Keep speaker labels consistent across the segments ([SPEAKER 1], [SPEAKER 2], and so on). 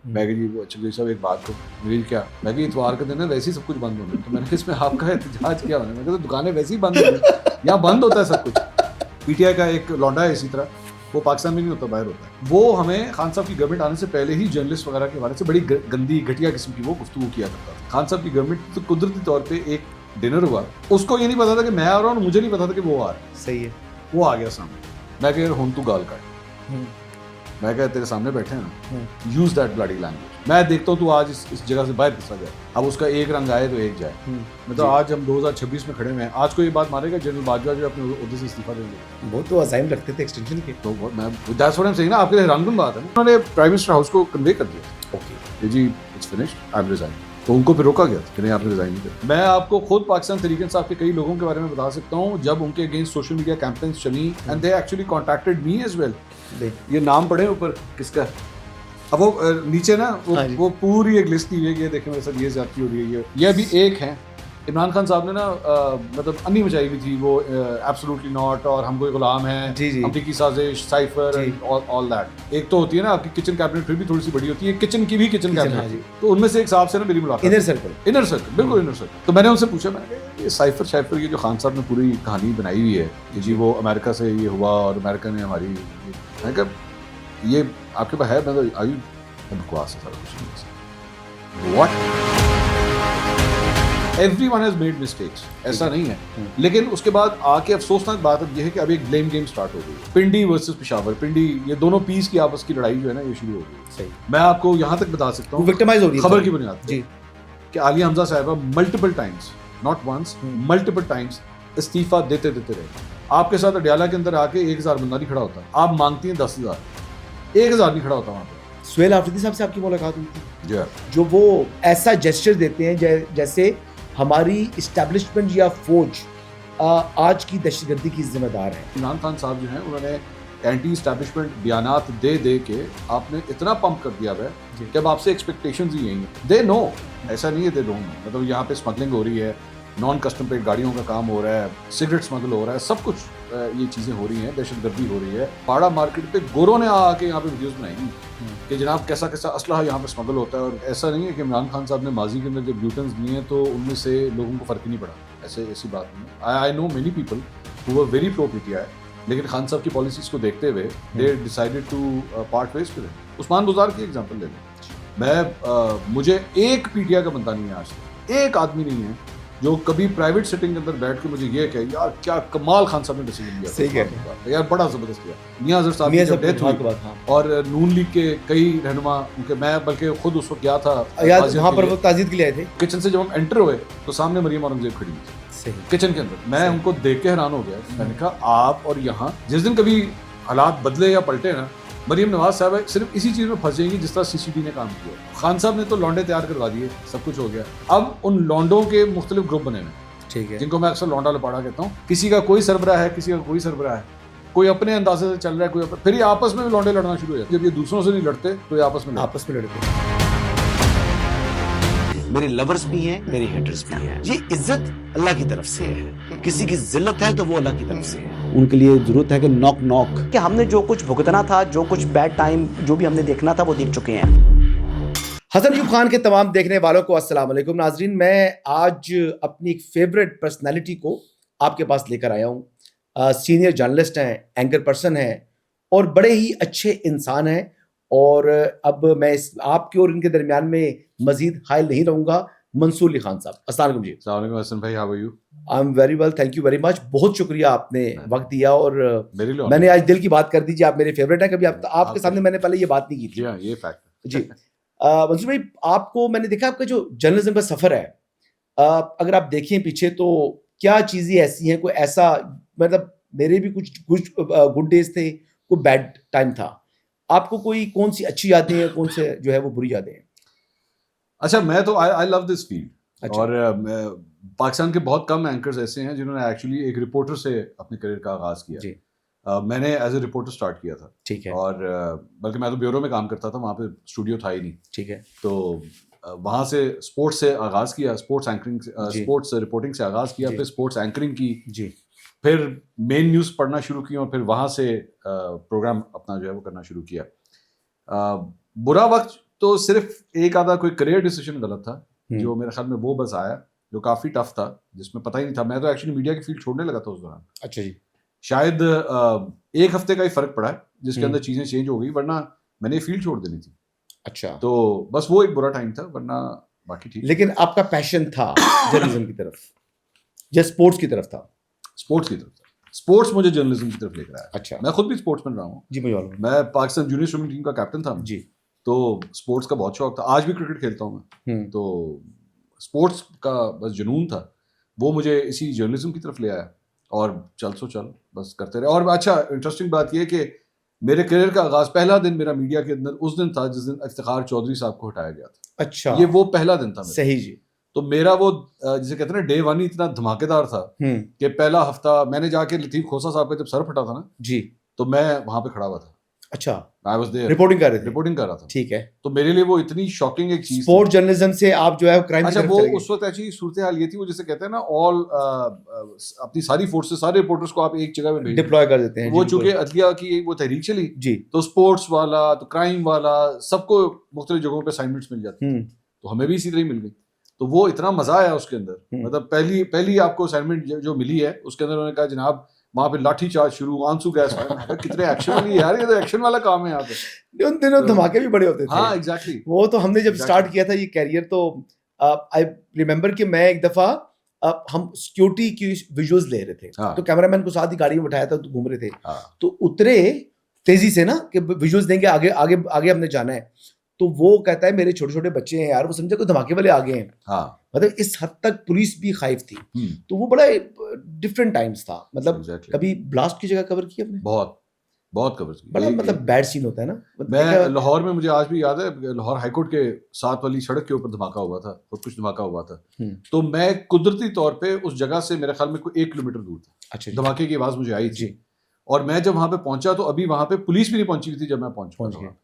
[SPEAKER 1] मैं कहा जी वो अच्छा जी साहब एक बात को मेरी क्या मैं कि इतवार के दिन है वैसे ही सब कुछ बंद होना है तो मैंने कहा इसमें आपका एहतजाज क्या होना है मैं कहा तो दुकानें वैसे ही बंद होंगी यहाँ बंद होता है सब कुछ। पीटीआई का एक लौंडा है इसी तरह वो पाकिस्तान में नहीं होता बाहर होता है वो हमें खान साहब की गवर्नमेंट आने से पहले ही जर्नलिस्ट वगैरह के बारे से बड़ी गंदी घटिया किस्म की वो गुफ्तगू किया करता था। खान साहब की गवर्नमेंट तो कुदरती तौर पे एक डिनर हुआ उसको ये नहीं पता था कि मैं आ रहा हूँ मुझे नहीं पता था कि वो आ रहा है।
[SPEAKER 2] सही है।
[SPEAKER 1] वो आ गया सामने मैं कह हूं तू गाल काट मैं कह तेरे सामने बैठे हैं ना यूज दैट ब्लडी लैंग्वेज मैं देखता हूँ तू आज इस जगह से बाहर पिसा जाए अब उसका एक रंग आए तो एक जाए मतलब आज हम 2026 में खड़े हुए हैं आज को ये बात मारेगा जनरल बाजवा जो अपने ओहदे से इस्तीफा देंगे
[SPEAKER 2] वो तो अजाइम रखते थे एक्सटेंशन के
[SPEAKER 1] तो मैं that's what I am saying ना आपके लिए हैरानकुन बात है उन्होंने प्राइम मिनिस्टर हाउस को कन्वे कर दिया ओके जी it's finished I am resign तो उनको फिर रोका गया कि नहीं आपने रिजाइन नहीं किया। मैं आपको खुद पाकिस्तान तरीके साहब के कई लोगों के बारे में बता सकता हूँ जब उनके अगेंस्ट सोशल मीडिया कैंपेन्स चली and they actually contacted me as well. ये नाम पढ़े ऊपर किसका अब वो नीचे ना वो पूरी एक लिस्ट दी हुई है देखें मेरे साथ ये ज्यादती हो रही है ये भी एक है इमरान खान साहब ने ना मतलब अन्नी मचाई हुई थी वो एब्सोल्युटली नॉट और हम कोई गुलाम हैं अमरीकी साजिश साइफर ऑल दैट। एक तो होती है ना आपकी किचन कैबिनेट फिर भी थोड़ी सी बड़ी होती है किचन की भी किचन कैबिनेट तो उनमें से एक साहब से ना मेरी मुलाकात इनर सर्कल बिल्कुल इनर सर्कल तो मैंने उनसे पूछा मैंने कहा ये साइफर ये जो खान साहब ने पूरी कहानी बनाई हुई है कि जी वो अमेरिका से ये हुआ और अमेरिका ने हमारी मैं कहा ये आपके पास है मैं आई बकवास है सारा कुछ what Everyone has made mistakes, ऐसा नहीं है लेकिन उसके बाद आके अफसोसनाक बात अब यह है कि अब एक ब्लेम गेम स्टार्ट हो गई पिंडी वर्सेस पेशावर पिंडी ये दोनों पीस की आपस की लड़ाई जो है ना ये शुरू हो गई। सही मैं आपको यहाँ तक बता सकता हूँ विक्टिमाइज हो रही है खबर की बुनियाद जी कि आलिया हमजा साहिबा multiple times not once multiple times इस्तीफा देते रहे। आपके साथ अडयाला के अंदर आके 1000 बंदा नहीं खड़ा होता आप मांगती हैं 10,000 1000 नहीं खड़ा होता वहाँ पे।
[SPEAKER 2] सुहेल आफरीदी साहब से आपकी मुलाकात हुई थी जो वो ऐसा जेस्चर देते हैं जैसे हमारी इस्टेब्लिशमेंट या फौज आज की दहशतगर्दी की जिम्मेदार है।
[SPEAKER 1] इमरान खान साहब जो हैं उन्होंने एंटी इस्टेब्लिशमेंट बयानात दे के आपने इतना पंप कर दिया है कि अब आपसे एक्सपेक्टेशंस ही यही हैं। दे नो ऐसा नहीं है दे डोंट मतलब यहाँ पे स्मगलिंग हो रही है नॉन कस्टम प्लेट गाड़ियों का काम हो रहा है सिगरेट स्मगल हो रहा है सब कुछ ये चीज़ें हो रही हैं दहशतगर्दी हो रही है। पाड़ा मार्केट पे गोरों ने आके यहाँ पे वीडियोस बनाई कि जनाब कैसा कैसा असलहा यहाँ पे स्मगल होता है और ऐसा नहीं है कि इमरान खान साहब ने माजी के अंदर जब ब्यूटन्स दिए हैं तो उनमें से लोगों को फ़र्क ही नहीं पड़ा ऐसी बात नहीं। I know many people who were very pro PTI लेकिन खान साहब की पॉलिसीज़ को देखते हुए they decided to part ways with him. Usman Buzdar की एग्जांपल ले लें मैं मुझे एक पीटीआई का बनता नहीं है आज तक एक आदमी नहीं है जो कभी प्राइवेट सेटिंग के अंदर बैठ के मुझे ये कहे यार क्या कमाल खान साहब ने डिसीजन लिया सही है यार बड़ा जबरदस्त किया। मियां अजहर साहब की जब डेथ हुई और नून लीग के कई रहनुमा उनके मैं बल्कि खुद उस वक्त गया था
[SPEAKER 2] वहाँ पर वो ताज़ीद के लिए आए थे किचन
[SPEAKER 1] से जब हम एंटर हुए तो सामने मरियम औरंगजेब खड़ी थी किचन के अंदर। मैं उनको देख के हैरान हो गया मैंने कहा आप और यहाँ जिस दिन कभी हालात बदले या पलटे ना मरियम नवाज साहब सिर्फ इसी चीज़ में फंस जाएंगी जिस तरह सीसीडी ने काम किया। खान साहब ने तो लौंडे तैयार करवा दिए सब कुछ हो गया अब उन लौंडों के मुख्तलिफ ग्रुप बने हुए ठीक है जिनको मैं अक्सर लौंडा लपाड़ा कहता हूँ। किसी का कोई सरबराह है किसी का कोई सरबराह है कोई अपने अंदाजे से चल रहा है कोई फिर ये आपस में भी लौंडे लड़ना शुरू हो जाते जब ये दूसरों से नहीं लड़ते तो ये आपस में लड़ते।
[SPEAKER 3] मेरे लवर्स भी हैं मेरे हेटर्स भी हैं ये इज्जत अल्लाह की तरफ से है किसी की जिल्लत है तो वो अल्लाह की तरफ से है उनके लिए जरूरत है कि नॉक
[SPEAKER 4] कि हमने जो कुछ भुगतना था जो कुछ बैड टाइम जो भी हमने देखना था वो देख चुके हैं।
[SPEAKER 2] हसन अयूब खान के तमाम देखने वालों को अस्सलाम वालेकुम नाजरीन मैं आज अपनी एक फेवरेट पर्सनैलिटी को आपके पास लेकर आया हूँ। सीनियर जर्नलिस्ट हैं एंकर पर्सन हैं और बड़े ही अच्छे इंसान हैं और अब मैं आपके और इनके दरमियान में मजीद हायल नहीं रहूँगा। मंसूर अली खान साहब अस्सलाम वालेकुम जी।
[SPEAKER 1] अस्सलाम वालेकुम हसन भाई how are you?
[SPEAKER 2] I am very well thank you very much. बहुत शुक्रिया आपने वक्त दिया और मैंने आज दिल की बात कर दीजिए आप मेरे फेवरेट हैं कभी आपके सामने मैंने पहले ये बात नहीं की थी।
[SPEAKER 1] ये फैक्ट
[SPEAKER 2] जी मंसूर भाई आपको मैंने देखा आपका जो जर्नलिज्म का सफर है अगर आप देखें पीछे तो क्या चीजें ऐसी हैं कोई ऐसा मतलब मेरे भी कुछ गुड डेज थे कोई बैड टाइम था आपको कोई कौन सी अच्छी यादें हैं कौन से जो है वो बुरी यादें हैं?
[SPEAKER 1] अच्छा मैं तो आई लव दिस फील्ड और पाकिस्तान के बहुत कम एंकर्स ऐसे हैं जिन्होंने एक्चुअली एक रिपोर्टर से अपने करियर का आगाज़ किया जी। मैंने एज ए रिपोर्टर स्टार्ट किया था
[SPEAKER 2] ठीक है
[SPEAKER 1] और बल्कि मैं तो ब्यूरो में काम करता था वहाँ पे स्टूडियो था ही नहीं
[SPEAKER 2] ठीक है तो
[SPEAKER 1] वहाँ से स्पोर्ट्स से आगाज़ किया स्पोर्ट्स एंकरिंग स्पोर्ट्स रिपोर्टिंग से आगाज़ किया फिर स्पोर्ट्स एंकरिंग की जी फिर मेन न्यूज़ पढ़ना शुरू किया और फिर वहाँ से प्रोग्राम अपना जो है वो करना शुरू किया। बुरा वक्त तो सिर्फ एक आधा कोई करियर डिसीजन गलत था जो मेरे ख्याल में वो बस आया, जो काफी टफ था, जिसमें पता ही नहीं था। मैं तो एक्चुअली मीडिया की फील्ड छोड़ने लगा था उस दौरान।
[SPEAKER 2] अच्छा जी।
[SPEAKER 1] शायद एक हफ्ते का ही फर्क पड़ा है जिसके अंदर चीजें चेंज हो गई, वरना मैंने फील्ड छोड़ देनी थी।
[SPEAKER 2] अच्छा,
[SPEAKER 1] तो बस वो एक बुरा टाइम था, वरना बाकी ठीक।
[SPEAKER 2] लेकिन आपका पैशन था जर्नलिज्म की तरफ या स्पोर्ट्स की तरफ था?
[SPEAKER 1] स्पोर्ट्स की तरफ था। स्पोर्ट्स मुझे जर्नलिज्म की तरफ लेकर आया।
[SPEAKER 2] अच्छा,
[SPEAKER 1] मैं खुद भी स्पोर्ट्समैन रहा हूँ
[SPEAKER 2] जी मुझे मालूम है।
[SPEAKER 1] मैं पाकिस्तान जूनियर स्विमिंग टीम का कैप्टन था
[SPEAKER 2] जी।
[SPEAKER 1] तो स्पोर्ट्स का बहुत शौक था। आज भी क्रिकेट खेलता हूँ मैं। तो स्पोर्ट्स का बस जुनून था, वो मुझे इसी जर्नलिज्म की तरफ ले आया और चल बस करते रहे। और अच्छा इंटरेस्टिंग बात यह कि मेरे करियर का आगाज, पहला दिन मेरा मीडिया के अंदर उस दिन था जिस दिन इफ्तिखार चौधरी साहब को हटाया गया था।
[SPEAKER 2] अच्छा,
[SPEAKER 1] ये वो पहला दिन था मेरा।
[SPEAKER 2] सही जी।
[SPEAKER 1] तो मेरा वो जिसे कहते हैं ना डे वन ही इतना धमाकेदार था कि पहला हफ्ता मैंने जाके लतीफ खोसा साहब का जब सर फटा था ना
[SPEAKER 2] जी,
[SPEAKER 1] तो मैं वहां पे खड़ा हुआ था।
[SPEAKER 2] अच्छा,
[SPEAKER 1] आई वाज देयर,
[SPEAKER 2] रिपोर्टिंग कर रहे थे?
[SPEAKER 1] रिपोर्टिंग कर रहा था।
[SPEAKER 2] ठीक है।
[SPEAKER 1] तो मेरे लिए वो इतनी शॉकिंग एक चीज,
[SPEAKER 2] स्पोर्ट जर्नलिज्म से आप जो है क्राइम की
[SPEAKER 1] अच्छा
[SPEAKER 2] तरफ
[SPEAKER 1] वो
[SPEAKER 2] चले गए।
[SPEAKER 1] उस वक्त ऐसी सूरत हाल ये थी, वो जिसे कहते हैं ना ऑल अपनी सारी फोर्सेस, सारे रिपोर्टर्स को आप एक जगह पे भेज
[SPEAKER 2] डिप्लॉय कर देते हैं।
[SPEAKER 1] वो
[SPEAKER 2] जी,
[SPEAKER 1] चूंकि
[SPEAKER 2] बिल्कुल।
[SPEAKER 1] अदलिया की वो तहरीक चली
[SPEAKER 2] जी।
[SPEAKER 1] तो स्पोर्ट्स वाला तो क्राइम वाला सबको मुख्तलिफ जगहों पे असाइनमेंट्स मिल जाती, तो हमें भी इसी तरह ही मिल गई। तो वो इतना मजा आया उसके अंदर। मतलब पहली आपको असाइनमेंट जो मिली है उसके अंदर उन्होंने कहा जनाब वहां पे लाठी चार्ज शुरू, आंसू गैस फायर। कितने एक्शन वाली यार, ये तो एक्शन वाला काम है यहाँ पे।
[SPEAKER 2] उन दिनों धमाके भी बड़े होते थे।
[SPEAKER 1] हाँ एग्जैक्टली।
[SPEAKER 2] वो तो हमने जब स्टार्ट किया था ये कैरियर, तो आई रिमेम्बर कि मैं एक दफा हम सिक्योरिटी की विजुअल्स ले रहे थे।
[SPEAKER 1] हाँ।
[SPEAKER 2] तो कैमरामैन को साथ ही गाड़ी में बैठाया था, तो घूम रहे थे।
[SPEAKER 1] हाँ।
[SPEAKER 2] तो उतरे तेजी से ना कि विजुअल्स देंगे, आगे आगे आगे हमने जाना है। तो वो कहता है मेरे छोटे छोटे बच्चे हैं यार, वो समझे कोई धमाके वाले आ गए हैं।
[SPEAKER 1] हाँ।
[SPEAKER 2] मतलब इस हद तक पुलिस भी खाइफ थी। तो वो बड़ा डिफरेंट टाइम्स था। मतलब कभी ब्लास्ट की जगह कवर की आपने?
[SPEAKER 1] बहुत कवर की।
[SPEAKER 2] बड़ा मतलब बैड सीन होता है ना।
[SPEAKER 1] मैं लाहौर में, मुझे आज भी याद है, लाहौर हाईकोर्ट के साथ वाली सड़क के ऊपर धमाका हुआ था, बहुत कुछ धमाका हुआ था। तो मैं कुदरती तौर पे उस जगह से मेरे ख्याल में कोई 1 किलोमीटर दूर था।
[SPEAKER 2] अच्छा,
[SPEAKER 1] धमाके की आवाज मुझे आई थी और मैं जब वहां पे पहुंचा तो अभी वहां पे पुलिस भी नहीं पहुंची हुई थी जब मैं पहुंच गया।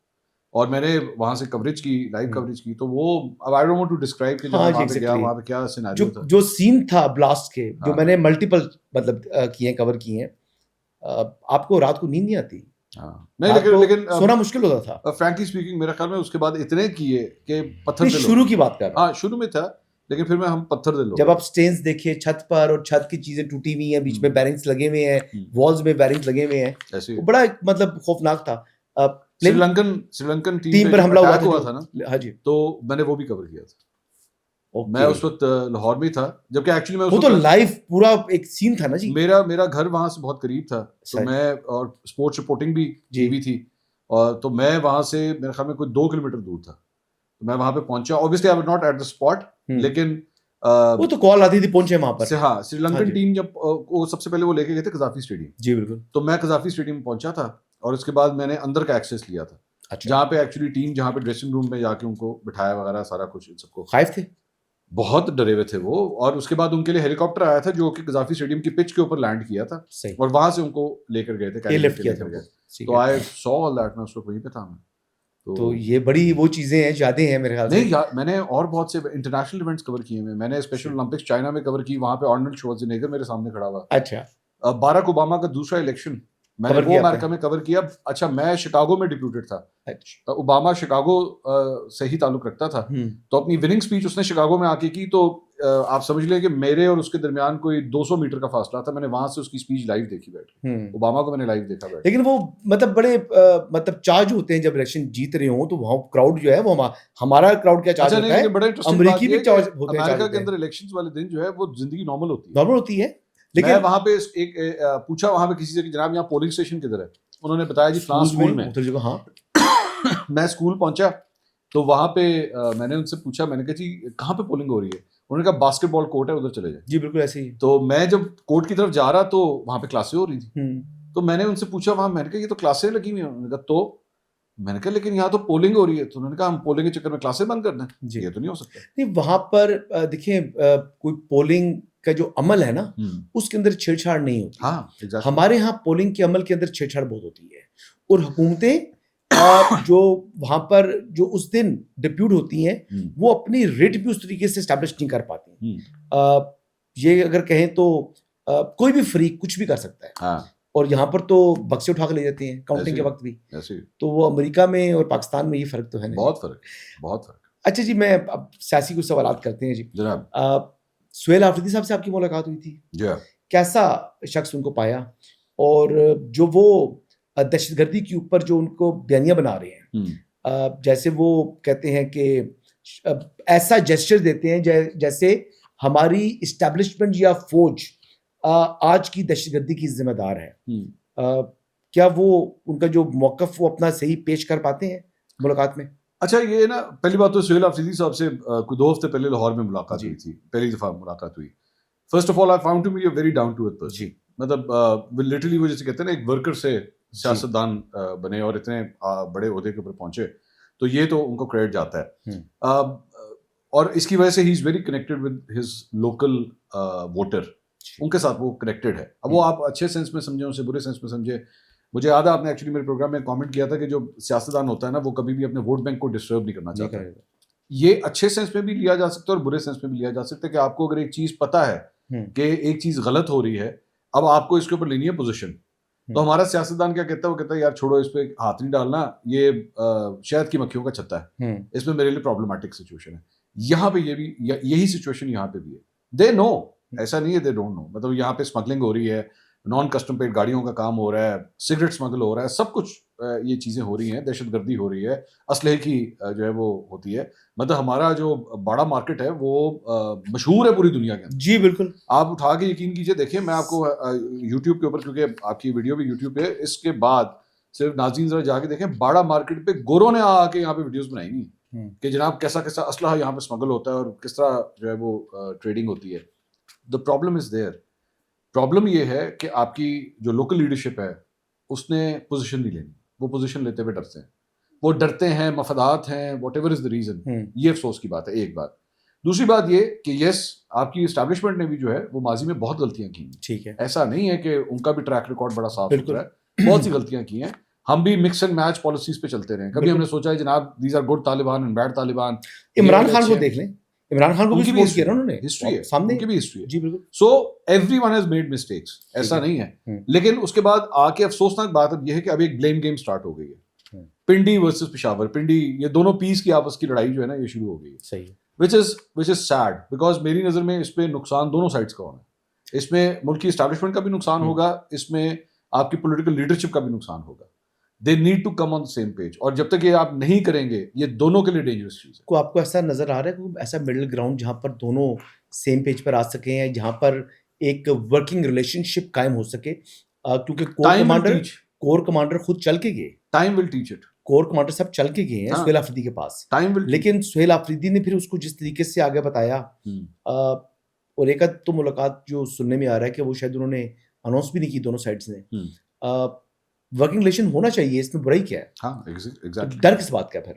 [SPEAKER 1] और मैंने वहां से कवरेज की, लाइव कवरेज की। तो वो अब I don't want to describe कि जब मैं वहां पे गया वहां पे क्या सिनेरियो था।
[SPEAKER 2] जो सीन था ब्लास्ट के, जो मैंने मल्टीपल मतलब किए, कवर किए हैं। आपको रात को नींद नहीं आती?
[SPEAKER 1] नहीं, लेकिन
[SPEAKER 2] सोना मुश्किल होता था।
[SPEAKER 1] फ्रैंकली स्पीकिंग मेरे ख्याल में उसके बाद इतने किए कि पत्थर दिल।
[SPEAKER 2] शुरू की बात कर रहा हूं।
[SPEAKER 1] हाँ शुरू में था, लेकिन फिर मैं हम पत्थर दिल।
[SPEAKER 2] जब आप स्टेन्स देखिए छत पर और छत की चीजें टूटी हुई हैं, बीच में बैरिंग्स लगे हुए हैं, वॉल्स में बैरिंग्स लगे हुए हैं, वो बड़ा मतलब खौफनाक था।
[SPEAKER 1] श्रीलंकन
[SPEAKER 2] टीम पर हमला हुआ था ना। हाँ जी।
[SPEAKER 1] तो मैंने वो भी कवर किया था। मैं उस वक्त लाहौर में था, जबकि एक्चुअली मैं
[SPEAKER 2] वो तो लाइव पूरा एक सीन था ना जी।
[SPEAKER 1] मेरा घर वहां से बहुत करीब था, तो मैं, और स्पोर्ट्स रिपोर्टिंग भी टीवी थी, और तो मैं वहां से मेरे ख्याल में कोई 2 किलोमीटर दूर था। तो मैं वहां पे पहुंचा, obviously I was not at the spot, लेकिन
[SPEAKER 2] वो तो कॉल आती थी पहुंचे वहां पर।
[SPEAKER 1] हाँ, श्रीलंकन टीम जब वो सबसे पहले वो लेके गए थे कजाफी स्टेडियम।
[SPEAKER 2] जी बिल्कुल।
[SPEAKER 1] तो मैं कजाफी स्टेडियम पहुंचा था और उसके बाद मैंने अंदर का एक्सेस लिया था। अच्छा। जहाँ पे एक्चुअली टीम, जहाँ पे ड्रेसिंग रूम में जाके उनको बिठाया वगैरह सारा कुछ, इन सबको
[SPEAKER 2] खाइफ थे, बहुत
[SPEAKER 1] डरे हुए थे वो। और उसके बाद उनके लिए हेलीकॉप्टर आया था जो कि कजाफी स्टेडियम की पिच के ऊपर लैंड किया था, और वहां से उनको लेकर गए थे,
[SPEAKER 2] लिफ्ट किया था।
[SPEAKER 1] तो आई सॉ ऑल दैट, मैं उस वक्त वहीं पे था मैं।
[SPEAKER 2] तो ये बड़ी वो चीजें हैं, यादें हैं मेरे ख्याल से।
[SPEAKER 1] नहीं मैंने और बहुत से इंटरनेशनल इवेंट्स कवर किए हैं। मैंने स्पेशल ओलंपिक्स चाइना में कवर की, वहां पे आर्नल्ड श्वार्ज़नेगर मेरे सामने खड़ा हुआ।
[SPEAKER 2] अच्छा।
[SPEAKER 1] बाराक ओबामा का दूसरा इलेक्शन मैंने वो अमेरिका में कवर किया। अच्छा, मैं शिकागो में डिप्यूटेड था। अच्छा। ओबामा शिकागो से ही ताल्लुक रखता था, तो अपनी विनिंग स्पीच उसने शिकागो में आके की। तो आप समझ लें कि मेरे और उसके दरमियान कोई 200 मीटर का फासला था। मैंने वहां से उसकी स्पीच लाइव देखी बैठ के। ओबामा को मैंने लाइव देखा बैठ।
[SPEAKER 2] लेकिन वो मतलब बड़े मतलब चार्ज होते हैं जब इलेक्शन जीत रहे हो, तो वहाँ क्राउड जो है वो हमारा क्राउड क्या चार्ज होता है।
[SPEAKER 1] बड़ा इंटरेस्टिंग
[SPEAKER 2] अमेरिकी भी चार्ज होते हैं।
[SPEAKER 1] अमेरिका के अंदर इलेक्शंस वाले दिन जो है वो जिंदगी नॉर्मल होती है।
[SPEAKER 2] नॉर्मल होती है।
[SPEAKER 1] लेकिन मैं वहां पे एक पूछा वहां पे किसी से कि जनाब यहाँ पोलिंग स्टेशन किधर है। उन्होंने बताया जी फ्लांस स्कूल में। हाँ। मैं स्कूल पहुंचा तो वहां पे मैंने उनसे पूछा, मैंने कहा जी कहाँ पे पोलिंग हो रही है। उन्होंने कहा बास्केटबॉल कोर्ट है, उधर चले जाए।
[SPEAKER 2] जी बिल्कुल ऐसे ही।
[SPEAKER 1] तो मैं जब कोर्ट की तरफ जा रहा तो वहां पे क्लासें हो रही थी। तो मैंने उनसे पूछा वहां, मैंने कहा ये तो क्लासें लगी हुई हैं। उन्होंने कहा तो मैंने कहा लेकिन यहाँ तो पोलिंग हो रही है। तो उन्होंने कहा हम पोलिंग के चक्कर में क्लासें बंद कर दें, ये तो नहीं हो सकता।
[SPEAKER 2] नहीं, वहां पर देखिए कोई पोलिंग का जो अमल है ना, उसके अंदर छेड़छाड़ नहीं होती।
[SPEAKER 1] हाँ, exactly.
[SPEAKER 2] हमारे यहाँ पोलिंग के अमल के अंदर छेड़छाड़ बहुत होती है, और हुकूमतें जो वहां पर जो उस दिन डिप्यूट होती हैं वो अपनी रेट भी उस तरीके से एस्टैब्लिश नहीं कर पाती। ये अगर कहें तो कोई भी फ्री कुछ भी कर सकता है।
[SPEAKER 1] हाँ।
[SPEAKER 2] और यहाँ पर तो बक्से उठा के ले जाते हैं काउंटिंग के वक्त भी।
[SPEAKER 1] ऐसे ही।
[SPEAKER 2] तो वो अमेरिका में और पाकिस्तान में ये फ़र्क तो है नहीं।
[SPEAKER 1] बहुत फ़र्क, बहुत फ़र्क।
[SPEAKER 2] अच्छा जी, मैं अब सियासी कुछ सवालात करते हैं जी।
[SPEAKER 1] जनाब।
[SPEAKER 2] सुहेल आफरीदी साहब से आपकी मुलाकात हुई थी,
[SPEAKER 1] जी हाँ।
[SPEAKER 2] कैसा शख्स उनको पाया, और जो वो दहशतगर्दी के ऊपर जो उनको बयानियाँ बना रहे हैं, जैसे वो कहते हैं कि ऐसा जेस्चर देते हैं जैसे हमारी इस्टेब्लिशमेंट या फौज आज की दहशतगर्दी की जिम्मेदार है। क्या वो उनका जो मौक़िफ़ वो अपना सही पेश कर पाते हैं मुलाकात में?
[SPEAKER 1] अच्छा, ये ना पहली बात तो सुहेल आफरीदी साहब से कुछ 2 हफ्ते पहले लाहौर में मुलाकात हुई थी, पहली दफ़ा मुलाकात हुई। First of all I found to be a very down to earth person. मतलब लिटरली वो जैसे कहते हैं ना, एक वर्कर से सियासतदान बने और इतने बड़े ओहदे के ऊपर पहुंचे, तो ये तो उनको क्रेडिट जाता है। और इसकी वजह से he is very connected with his local voter, उनके साथ वो कनेक्टेड है। अब वो आप अच्छे सेंस में समझे, उसे बुरे सेंस में समझे। मुझे याद है आपने एक्चुअली मेरे प्रोग्राम में कमेंट किया था कि जो सियासतदान होता है ना, वो कभी भी अपने वोट बैंक को डिस्टर्ब नहीं करना चाहता। ये अच्छे सेंस में भी लिया जा सकता है और बुरे सेंस में भी लिया जा सकता है कि आपको अगर एक चीज़ पता है कि एक चीज़ गलत हो रही है, अब आपको इसके ऊपर लेनी है पोजीशन, तो हमारा सियासतदान क्या कहता है, वो कहता है यार छोड़ो, इस पे हाथ नहीं डालना, ये शहद की मक्खियों का छत्ता है, इसमें मेरे लिए प्रॉब्लमेटिक सिचुएशन है। यहाँ पे ये भी यही सिचुएशन यहाँ पे भी है। दे नो, ऐसा नहीं है दे डोंट नो। मतलब यहाँ पे स्मगलिंग हो रही है, नॉन कस्टम पेड गाड़ियों का काम हो रहा है, सिगरेट स्मगल हो रहा है, सब कुछ ये चीज़ें हो रही हैं, दहशतगर्दी हो रही है, असलहे की जो है वो होती है। मतलब हमारा जो बड़ा मार्केट है वो मशहूर है पूरी दुनिया के अंदर।
[SPEAKER 2] जी बिल्कुल,
[SPEAKER 1] आप उठा के यकीन कीजिए, देखिए मैं आपको यूट्यूब के ऊपर, क्योंकि आपकी वीडियो भी यूट्यूब पे है, इसके बाद सिर्फ नाज़रीन जरा जाके देखें, बड़ा मार्केट पे गोरों ने आके यहाँ पे वीडियोस बनाएंगी कि जनाब कैसा कैसा असलहा यहाँ पे स्मगल होता है और किस तरह जो है वो ट्रेडिंग होती है। The problem is there. Problem ये है कि आपकी जो लोकल लीडरशिप है उसने पोजीशन नहीं लेनी, वो पोजीशन लेते हुए डरते हैं, वो डरते हैं, मफादात हैं, व्हाटएवर इज द रीजन। ये अफसोस की बात है, एक बात। दूसरी बात ये कि यस, आपकी इस्टेब्लिशमेंट ने भी जो है वो माजी में बहुत गलतियां की हैं।
[SPEAKER 2] ठीक है,
[SPEAKER 1] ऐसा नहीं है कि उनका भी ट्रैक रिकॉर्ड बड़ा साफ सुथरा है, बहुत सी गलतियां की हैं। हम भी मिक्स एंड मैच पॉलिसीज पे चलते रहे। कभी हमने सोचा है जनाब these are good Taliban and bad Taliban.
[SPEAKER 2] Imran Khan को देख लें, इमरान खान को भी सपोर्ट किया ना उन्होंने,
[SPEAKER 1] हिस्ट्री है,
[SPEAKER 2] सामने
[SPEAKER 1] उनकी भी हिस्ट्री है।
[SPEAKER 2] जी बिल्कुल।
[SPEAKER 1] So everyone has made mistakes, ऐसा नहीं है। लेकिन उसके बाद आके अफसोसनाक बात अब ये है कि अब एक ब्लेम गेम स्टार्ट हो गई है। पिंडी वर्सेस पेशावर, पिंडी, ये दोनों पीस की आपस की लड़ाई जो है ना, ये शुरू हो गई है।
[SPEAKER 2] सही है।
[SPEAKER 1] विच इज सैड, बिकॉज मेरी नज़र में इस पे नुकसान दोनों साइड्स का होना है। इसमें मुल्क की एस्टैब्लिशमेंट का भी नुकसान होगा, इसमें आपकी पॉलिटिकल लीडरशिप का भी नुकसान होगा। They need to come on the same page, और जब तक ये आप नहीं करेंगे, ये दोनों के लिए डेंजरस चीज़ है।
[SPEAKER 2] को आपको ऐसा नजर आ रहा है कि ऐसा मिडिल ग्राउंड जहां पर दोनों सेम पेज पर आ सके हैं, जहां पर एक वर्किंग रिलेशनशिप कायम हो सके? क्योंकि कोर कमांडर खुद चल के गए,
[SPEAKER 1] time will teach it.
[SPEAKER 2] Core commander सब चल के गए हैं सुहेल आफरीदी के पास,
[SPEAKER 1] टाइम विल।
[SPEAKER 2] लेकिन सुहेल आफरीदी ने फिर उसको जिस तरीके से आगे बताया, और एक तो मुलाकात जो सुनने में आ रहा है कि वो शायद उन्होंने अनाउंस भी नहीं की दोनों साइड्स ने। वर्किंग रिलेशन होना चाहिए, इसमें बुराई क्या है?
[SPEAKER 1] हाँ, एग्जैक्टली।
[SPEAKER 2] डर किस बात का फिर?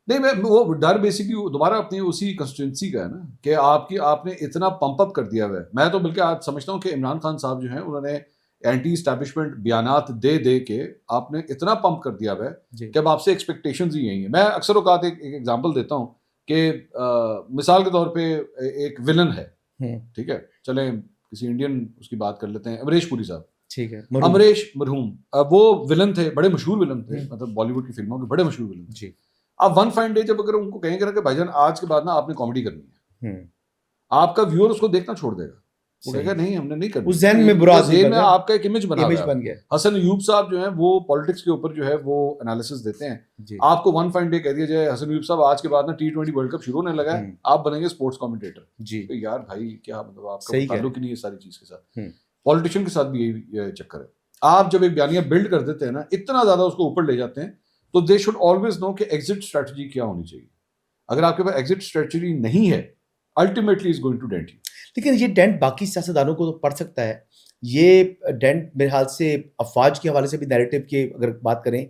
[SPEAKER 1] नहीं, मैं वो डर बेसिकली दोबारा अपनी उसी कंस्टिट्यूंसी का है ना, कि आपने इतना पंप अप कर दिया हुआ है। मैं तो बल्कि आज समझता हूँ कि इमरान खान साहब जो हैं, उन्होंने एंटी इस्टेब्लिशमिशा बयानात दे के आपने इतना पंप कर दिया हुआ है कि अब आपसे एक्सपेक्टेशंस ही यही है। मैं अक्सर औकात एक एग्जांपल देता हूँ कि मिसाल के तौर पे एक विलन है, ठीक है, चलें किसी इंडियन उसकी बात कर लेते हैं, अमरीश पुरी साहब।
[SPEAKER 2] ठीक है,
[SPEAKER 1] अमरीश मरहूम, वो विलन थे, बड़े मशहूर विलन थे, मतलब बॉलीवुड की फिल्मों के बड़े मशहूर विलन थे। अब वन फाइन डे जब अगर उनको कहेंगे ना कि भाईजान आज के बाद ना आपने कॉमेडी करनी है, आपका व्यूअर उसको देखना छोड़ देगा। वो कहेगा नहीं, हमने नहीं करनी।
[SPEAKER 2] उस ज़हन में बुरा
[SPEAKER 1] ज़हन में आपका एक इमेज बन
[SPEAKER 2] गया।
[SPEAKER 1] हसन अयूब साहब जो हैं वो पॉलिटिक्स के ऊपर जो है वो एनालिसिस देते हैं। आपको वन फाइन डे कह दिया जाए हसन अयूब साहब आज के बाद ना T20 वर्ल्ड कप शुरू होने लगा है, आप बनेंगे स्पोर्ट्स कमेंटेटर जी। तो यार भाई क्या मतलब, आपका ताल्लुक ही नहीं है सारी चीज के साथ। पॉलिटिशियन के साथ भी यही चक्कर है। आप जब एक बयानिया बिल्ड कर देते हैं ना, इतना ज्यादा उसको ऊपर ले जाते हैं, तो दे शुड ऑलवेज नो कि एग्जिट स्ट्रेटजी क्या होनी चाहिए। अगर आपके पास एग्जिट स्ट्रेटजी नहीं है, ultimately is going to dent you.
[SPEAKER 2] लेकिन ये डेंट बाकी सियासतदानों को तो पड़ सकता है। ये डेंट मेरे ख्याल से अफवाज के हवाले से भी नैरेटिव की अगर बात करें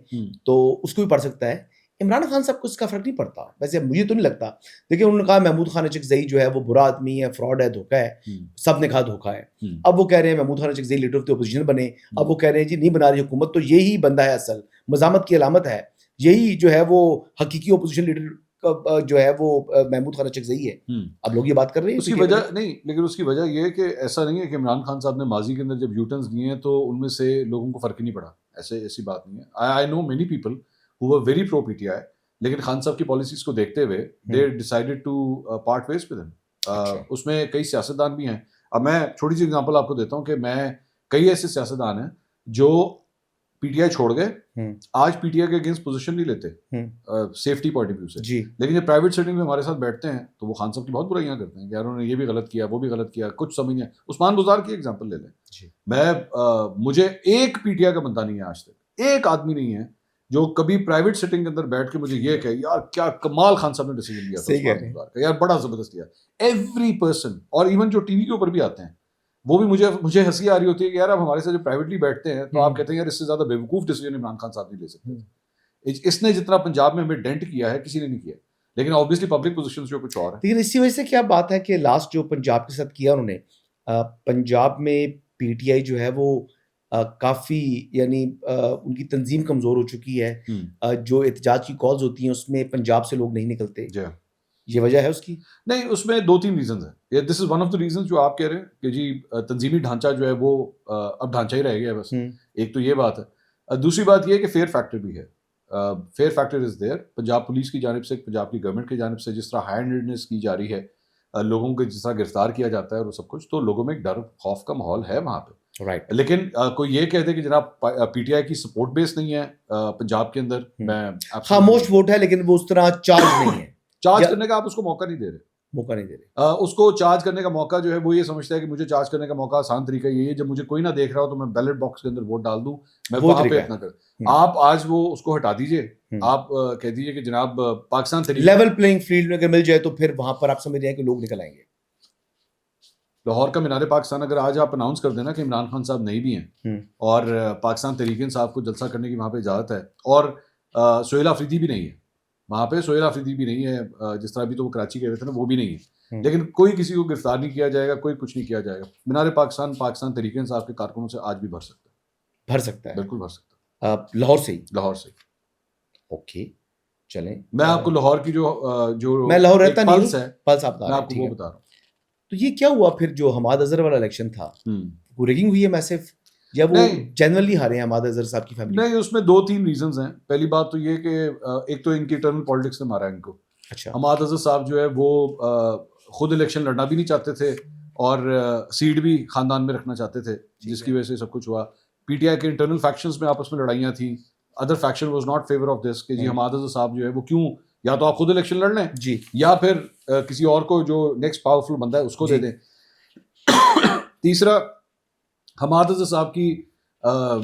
[SPEAKER 2] तो उसको भी पड़ सकता है। इमरान खान साहब को इसका फर्क नहीं पड़ता, वैसे मुझे तो नहीं लगता। देखिए उन्होंने कहा महमूद खान अचकज़ई जो है वो बुरा आदमी है, फ्रॉड है, धोखा है, सब ने कहा धोखा है। अब वो कह रहे हैं Mahmood Khan Achakzai leader of the opposition बने, अब वो कह रहे हैं जी नहीं बना रही हुकूमत, तो यही बंदा है असल मज़ामत की अलामत है, यही जो है वो हकीकी अपोजिशन लीडर जो है वो महमूद खान अचकज़ई है। अब लोग ये बात कर रहे हैं
[SPEAKER 1] उसकी वजह नहीं, लेकिन उसकी वजह ये है कि ऐसा नहीं है कि इमरान खान साहब ने माजी के अंदर जब यू टर्न्स लिए हैं तो उनमें से लोगों को फर्क ही नहीं पड़ा, ऐसी बात नहीं है। I know many people who were very pro PTI, लेकिन खान साहब की पॉलिसीज को देखते हुए they decided to part ways with him. उसमें कई सियासतदान भी हैं। अब मैं छोटी सी एग्जांपल आपको देता हूँ कि मैं कई ऐसे सियासतदान हैं जो पीटीआई छोड़ गए, आज पीटीआई के अगेंस्ट पोजीशन नहीं लेते सेफ्टी पॉइंट ऑफ व्यू से
[SPEAKER 2] जी।
[SPEAKER 1] लेकिन जब प्राइवेट सेटिंग में हमारे साथ बैठते हैं तो वो खान साहब की बहुत बुराइयां करते हैं कि यार उन्होंने ये भी गलत किया, वो भी गलत किया, कुछ समझ नहीं। उस्मान बुज़ार की एग्जांपल ले लें। मैं मुझे एक पीटीआई का बंदा नहीं है आज तक, एक आदमी नहीं है जो कभी प्राइवेट सेटिंग के अंदर बैठ के मुझे ये कहे यार क्या कमाल खान साहब ने डिसीजन लिया था उस्मान बुज़ार का, यार बड़ा जबरदस्त किया। एवरी पर्सन, और इवन जो टीवी के ऊपर भी आते हैं वो भी मुझे हंसी आ रही होती है कि यार आप हमारे साथ जो प्राइवेटली बैठते हैं तो आप कहते हैं यार इससे ज्यादा बेवकूफ डिसीजन इमरान खान साहब नहीं ले सकते। इसने जितना पंजाब में हमें डेंट किया है किसी ने नहीं किया, लेकिन ऑब्वियसली पब्लिक पोजीशंस जो कुछ और है।
[SPEAKER 2] लेकिन इसी वजह से क्या बात है कि लास्ट जो पंजाब के साथ किया उन्होंने, पंजाब में पीटीआई जो है वो काफ़ी यानी उनकी तंजीम कमज़ोर हो चुकी है। जो एहतजाज की कॉल्स होती हैं उसमें पंजाब से लोग नहीं निकलते, ये वजह है उसकी?
[SPEAKER 1] नहीं, उसमें 2-3 रीजंस हैं। This is one of the reasons जो आप कह रहे हैं कि जी तंजीमी ढांचा जो है वो अब ढांचा ही रह गया है बस। एक तो ये बात है। दूसरी बात ये है कि फेयर फैक्टर भी है। Fair factor is there. Punjab police की जानिब से, पंजाब की गवर्नमेंट की जानिब से जिस तरह हैंडेडनेस की जा रही है, लोगों को जिस तरह गिरफ्तार किया जाता है और वो सब कुछ, तो लोगों में एक डर खौफ का माहौल है वहाँ पे।
[SPEAKER 2] राइट।
[SPEAKER 1] लेकिन कोई ये कह दे कि जनाब पीटीआई की सपोर्ट बेस नहीं है पंजाब के अंदर, मैं
[SPEAKER 2] खामोश वोट है लेकिन वो उस तरह चार्ज नहीं है।
[SPEAKER 1] चार्ज करने का आप उसको मौका नहीं दे रहे। उसको चार्ज करने का मौका जो है वो ये समझता है कि मुझे चार्ज करने का मौका आसान तरीका ये है, जब मुझे कोई ना देख रहा हो तो मैं बैलेट बॉक्स के अंदर वोट डाल दूं, मैं वहां पे अपना कर। आप आज वो उसको हटा दीजिए, आप कह दीजिए कि जनाब पाकिस्तान तरीके
[SPEAKER 2] लेवल प्लेइंग फील्ड में अगर मिल जाए तो फिर वहां पर आप समझ रहे हैं कि लोग निकल आएंगे।
[SPEAKER 1] लाहौर का मीनार पाकिस्तान अगर आज आप अनाउंस कर देना कि इमरान खान साहब नहीं भी हैं और पाकिस्तान तरीके इंसाफ को जलसा करने की वहाँ पे इजाज़त है, और सोहेल आफरीदी भी नहीं है वहाँ पे, सोहेल आफरीदी भी नहीं है, जिस तरह अभी तो वो कराची गए थे ना, वो भी नहीं है, लेकिन कोई किसी को गिरफ्तार नहीं किया जाएगा, कोई कुछ नहीं किया जाएगा। मीनार पाकिस्तान तरीके इंसाफ के कारकुनों से आज भी भर सकता है, बिल्कुल भर सकता है।
[SPEAKER 2] लाहौर से ही। ओके, चलें।
[SPEAKER 1] मैं आपको लाहौर की जो
[SPEAKER 2] मैं लाहौर रहता नहीं
[SPEAKER 1] पल्स है,
[SPEAKER 2] पल्स आप
[SPEAKER 1] मैं आपको वो बता रहा हूँ।
[SPEAKER 2] तो ये क्या हुआ फिर जो हमाद अजहर वाला इलेक्शन था, वो रिगिंग हुई है मैसिव, या वो जनरली हारे हैं हमाद अजहर साहब की फैमिली?
[SPEAKER 1] नहीं, उसमें 2-3 रीजंस हैं। पहली बात तो ये कि एक तो इनकी इंटरनल पॉलिटिक्स ने मारा इनको।
[SPEAKER 2] अच्छा।
[SPEAKER 1] हमाद अजहर साहब जो है वो खुद इलेक्शन लड़ना भी नहीं चाहते थे और सीट भी खानदान में रखना चाहते थे, जिसकी वजह से सब कुछ हुआ। पीटीआई के इंटरनल फैक्शंस में आपस में लड़ाइयाँ थी। Other faction was not favour of this कि जी हमाद अजहर साहब जो है वो क्यों, या तो आप खुद इलेक्शन लड़ लें
[SPEAKER 2] जी, या
[SPEAKER 1] फिर किसी और को जो नेक्स्ट पावरफुल बंदा है उसको दे दें। तीसरा, हमाद अजहर साहब की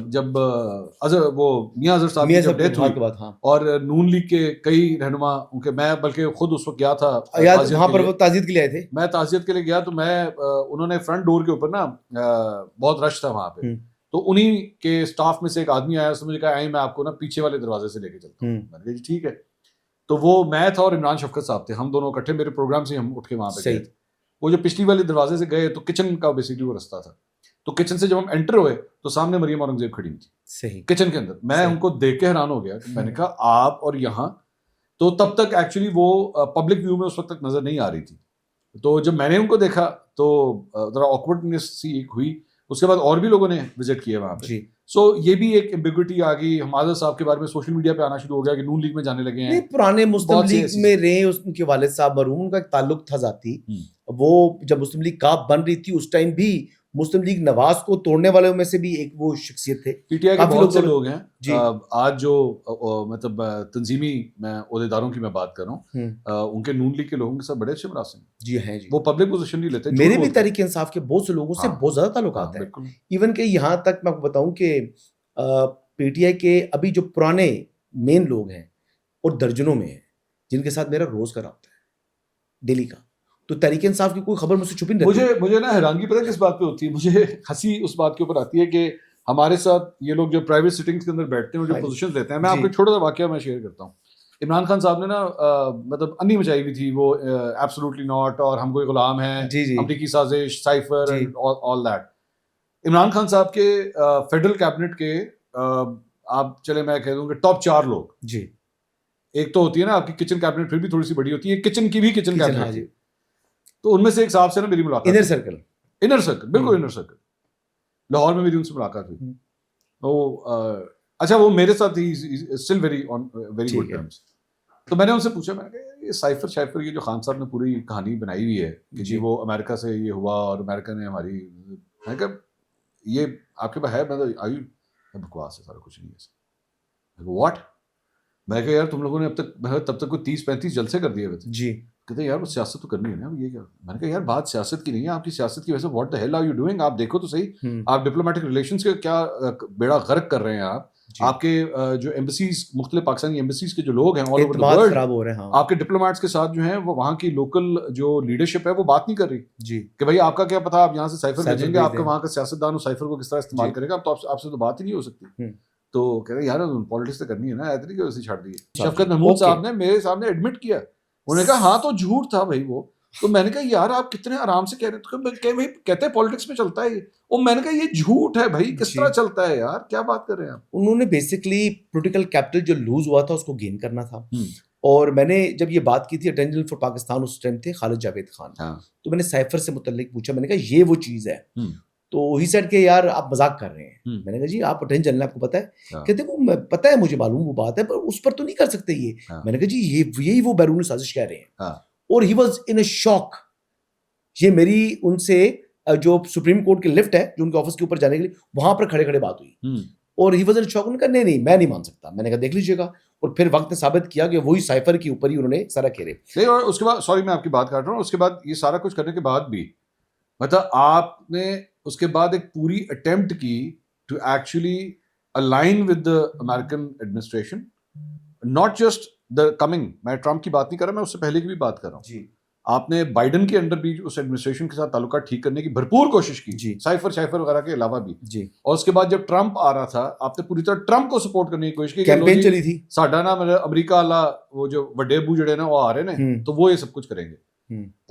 [SPEAKER 1] जब मियां अजहर साहब की जब डेथ हुई,
[SPEAKER 2] हाँ,
[SPEAKER 1] और नून लीग के कई रहनुमा उनके, मैं बल्कि खुद उस वक्त गया था
[SPEAKER 2] वहाँ पर, वो ताज़ियत के लिए आए थे।
[SPEAKER 1] मैं ताज़ियत के लिए गया तो मैं उन्होंने फ्रंट डोर के ऊपर ना बहुत रश था वहाँ पे, तो उन्हीं के स्टाफ में से एक आदमी आया, उसने मुझे कहा मैं आपको ना पीछे वाले दरवाजे से लेके चलता हूँ। मैंने कहा जी ठीक है। तो वो मैं था और इमरान शफकत साहब थे, हम दोनों इकट्ठे मेरे प्रोग्राम से हम उठ के वहाँ पे गए थे। वो जो पिछली वाले दरवाजे से गए तो किचन का बेसिकली वो रास्ता था, तो किचन से जब हम एंटर हुए तो सामने मरियम औरंगजेब खड़ी थी।
[SPEAKER 2] सही।
[SPEAKER 1] किचन के अंदर। मैं उनको देख के हैरान हो गया कि मैंने कहा आप और यहाँ, तो तब तक एक्चुअली वो पब्लिक व्यू में उस वक्त तक नजर नहीं आ रही थी। तो जब मैंने उनको देखा तो जरा ऑकवर्डनेस सी एक हुई। उसके बाद और भी लोगों ने विजिट किया वहाँ पे। सो ये भी एक एम्बिग्विटी आ गई। हमाद साहब के बारे में सोशल मीडिया पे आना शुरू हो गया कि नून लीग में जाने लगे हैं।
[SPEAKER 2] नहीं, पुराने मुस्लिम लीग में रहे, उनके वालिद साहब मरहूम, उनका एक ताल्लुक था जाती। वो जब मुस्लिम लीग काफ बन रही थी उस टाइम भी मुस्लिम लीग नवाज को तोड़ने वालों में से भी एक वो शख्सियत थे।
[SPEAKER 1] पीटीआई के बहुत से लोग हैं आज जो मतलब तंजीमी मैं ओहदेदारों की मैं बात कर रहा हूँ, उनके नून लीग के लोगों के साथ बड़े अच्छे मुरासिम
[SPEAKER 2] जी हैं जी।
[SPEAKER 1] वो पब्लिक पोजीशन नहीं लेते।
[SPEAKER 2] मेरे भी तहरीक इंसाफ के बहुत से लोगों से बहुत ज्यादा ताल्लुकात हैं। इवन के यहाँ तक मैं आपको बताऊं कि पीटीआई के अभी जो पुराने मेन लोग हैं और दर्जनों में हैं जिनके साथ मेरा रोज का रब्ता है डेली का, तो तहरीक इंसाफ की कोई खबर मुझसे छुपी नहीं रहती।
[SPEAKER 1] मुझे ना हैरानगी पता किस बात पे होती है, मुझे हंसी उस बात के ऊपर आती है कि हमारे साथ ये लोग जो प्राइवेट सिटिंग्स के अंदर बैठते हैं और जो पोजीशंस लेते हैं। मैं आपको छोटा सा वाकया मैं शेयर करता हूँ। इमरान खान साहब ने ना मतलब अन्नी मचाई हुई थी वो एब्सोल्युटली नॉट, और हम कोई गुलाम हैं, अमरीकी साजिश, cipher and all that. Imran Khan साहब के फेडरल कैबिनेट के आप चले मैं कह दूं कि टॉप 4 लोग जी एक तो होती है ना आपकी किचन कैबिनेट, फिर भी थोड़ी सी बड़ी होती है, किचन की भी किचन
[SPEAKER 2] हाँ
[SPEAKER 1] कैबिनेट
[SPEAKER 2] जी,
[SPEAKER 1] थी। तो उनमें से एक साहब से ना मेरी मुलाकात,
[SPEAKER 2] इनर सर्कल,
[SPEAKER 1] इनर सर्कल, बिल्कुल इनर सर्कल, लाहौर में मेरी उनसे मुलाकात हुई। वो अच्छा, वो मेरे साथ ही स्टिल वेरी गुड
[SPEAKER 2] ठीक है।
[SPEAKER 1] टर्म्स। तो मैंने उनसे पूछा, मैंने कहा ये साइफर शाइफर ये जो खान साहब ने पूरी कहानी बनाई हुई है कि जी वो अमेरिका से ये हुआ और अमेरिका ने हमारी, मैंने कहा ये आपके पास है? मतलब आयु बकवास है, सारा कुछ नहीं है। व्हाट? मैं कहा यार तुम लोगों ने अब तक, मैं तब तक कोई 30-35 जलसे कर दिए हुए थे।
[SPEAKER 2] जी,
[SPEAKER 1] कहते यार वो सियासत तो करनी है ना, ये क्या? मैंने कहा यार बात सियासत की नहीं है, आपकी सियासत की वजह से what the hell are you doing? आप देखो तो सही, आप डिप्लोमेटिक रिलेशंस के क्या बेड़ा गर्क कर रहे हैं आप। आपके जो एम्बेसीज, मुख्तलिफ पाकिस्तानी एम्बेसीज के जो लोग हैं ऑल ओवर द वर्ल्ड,
[SPEAKER 2] खराब हो रहे हैं। हाँ
[SPEAKER 1] आपके डिप्लोमेट्स के साथ जो हैं वो वहाँ की लोकल जो लीडरशिप है वो बात नहीं कर रही
[SPEAKER 2] जी,
[SPEAKER 1] कि भाई आपका क्या पता, आप यहाँ से साइफर
[SPEAKER 2] साइफर
[SPEAKER 1] भेजेंगे,
[SPEAKER 2] भेज
[SPEAKER 1] आपका
[SPEAKER 2] दें।
[SPEAKER 1] वहाँ का सियासतदान उस साइफर को किस तरह इस्तेमाल
[SPEAKER 2] जी।
[SPEAKER 1] करेगा, तो आपसे तो बात ही नहीं हो सकती। तो कह रहे यार पॉलिटिक्स तो करनी है ना, ऐतरी की वजह से छाड़ दी। शफकत महमूद साहब ने मेरे सामने एडमिट किया, उन्होंने कहा हाँ तो झूठ था भाई वो। तो मैंने कहा यार आप कितने आराम से कह रहे हैं, तो भाई कहते हैं पॉलिटिक्स में चलता है ये। और मैंने कहा ये झूठ है भाई, किस तरह चलता है यार, क्या बात कर रहे हैं आप?
[SPEAKER 2] उन्होंने बेसिकली पॉलिटिकल कैपिटल जो लूज हुआ था उसको गेन करना था। और मैंने जब ये बात की थी, अटॉर्नी जनरल फॉर पाकिस्तान उस टाइम थे खालिद जावेद खान। तो मैंने साइफर से मुतल्लिक पूछा, मैंने कहा ये वो चीज़ है। तो ही सेड के यार आप मजाक कर रहे हैं। मैंने कहा जी आप अटॉर्नी जनरल, आपको पता है? कहते वो पता है, मुझे मालूम वो बात है, पर उस पर तो नहीं कर सकते ये। मैंने कहा जी यही वो बैरून साजिश कह रहे हैं। और he was in a shock. ये मेरी उनसे जो सुप्रीम कोर्ट की लिफ्ट है जो उनके ऑफिस के ऊपर जाने के लिए, वहां पर खड़े खड़े बात हुई। और ही वॉज इन शॉक। उन्होंने कहा नहीं मैं नहीं मान सकता। मैंने कहा देख लीजिएगा। और फिर वक्त ने साबित किया कि वही साइफर के ऊपर ही उन्होंने सारा खेले।
[SPEAKER 1] नहीं, और उसके बाद, सॉरी मैं आपकी बात काट रहा हूँ, उसके बाद ये सारा कुछ करने के बाद भी मतलब आपने उसके बाद एक पूरी अटेम्प्ट की to actually align with the American administration, not just the coming, मैं ट्रम्प की बात नहीं कर रहा, मैं उससे पहले की भी बात कर रहा हूँ। आपने बाइडन के अंडर भी उस एडमिनिस्ट्रेशन के साथ ताल्लुकात ठीक करने की भरपूर कोशिश की, साइफर शाइफर वगैरह के अलावा भी जी। और उसके बाद जब ट्रम्प आ रहा था, आपने पूरी तरह ट्रम्प को सपोर्ट करने की कोशिश की।
[SPEAKER 2] कैंपेन चली थी
[SPEAKER 1] साडा ना, मतलब अमेरिका वाला वो जो बड़े अबू जड़े ना वो आ रहे हैं, तो वो ये सब कुछ करेंगे।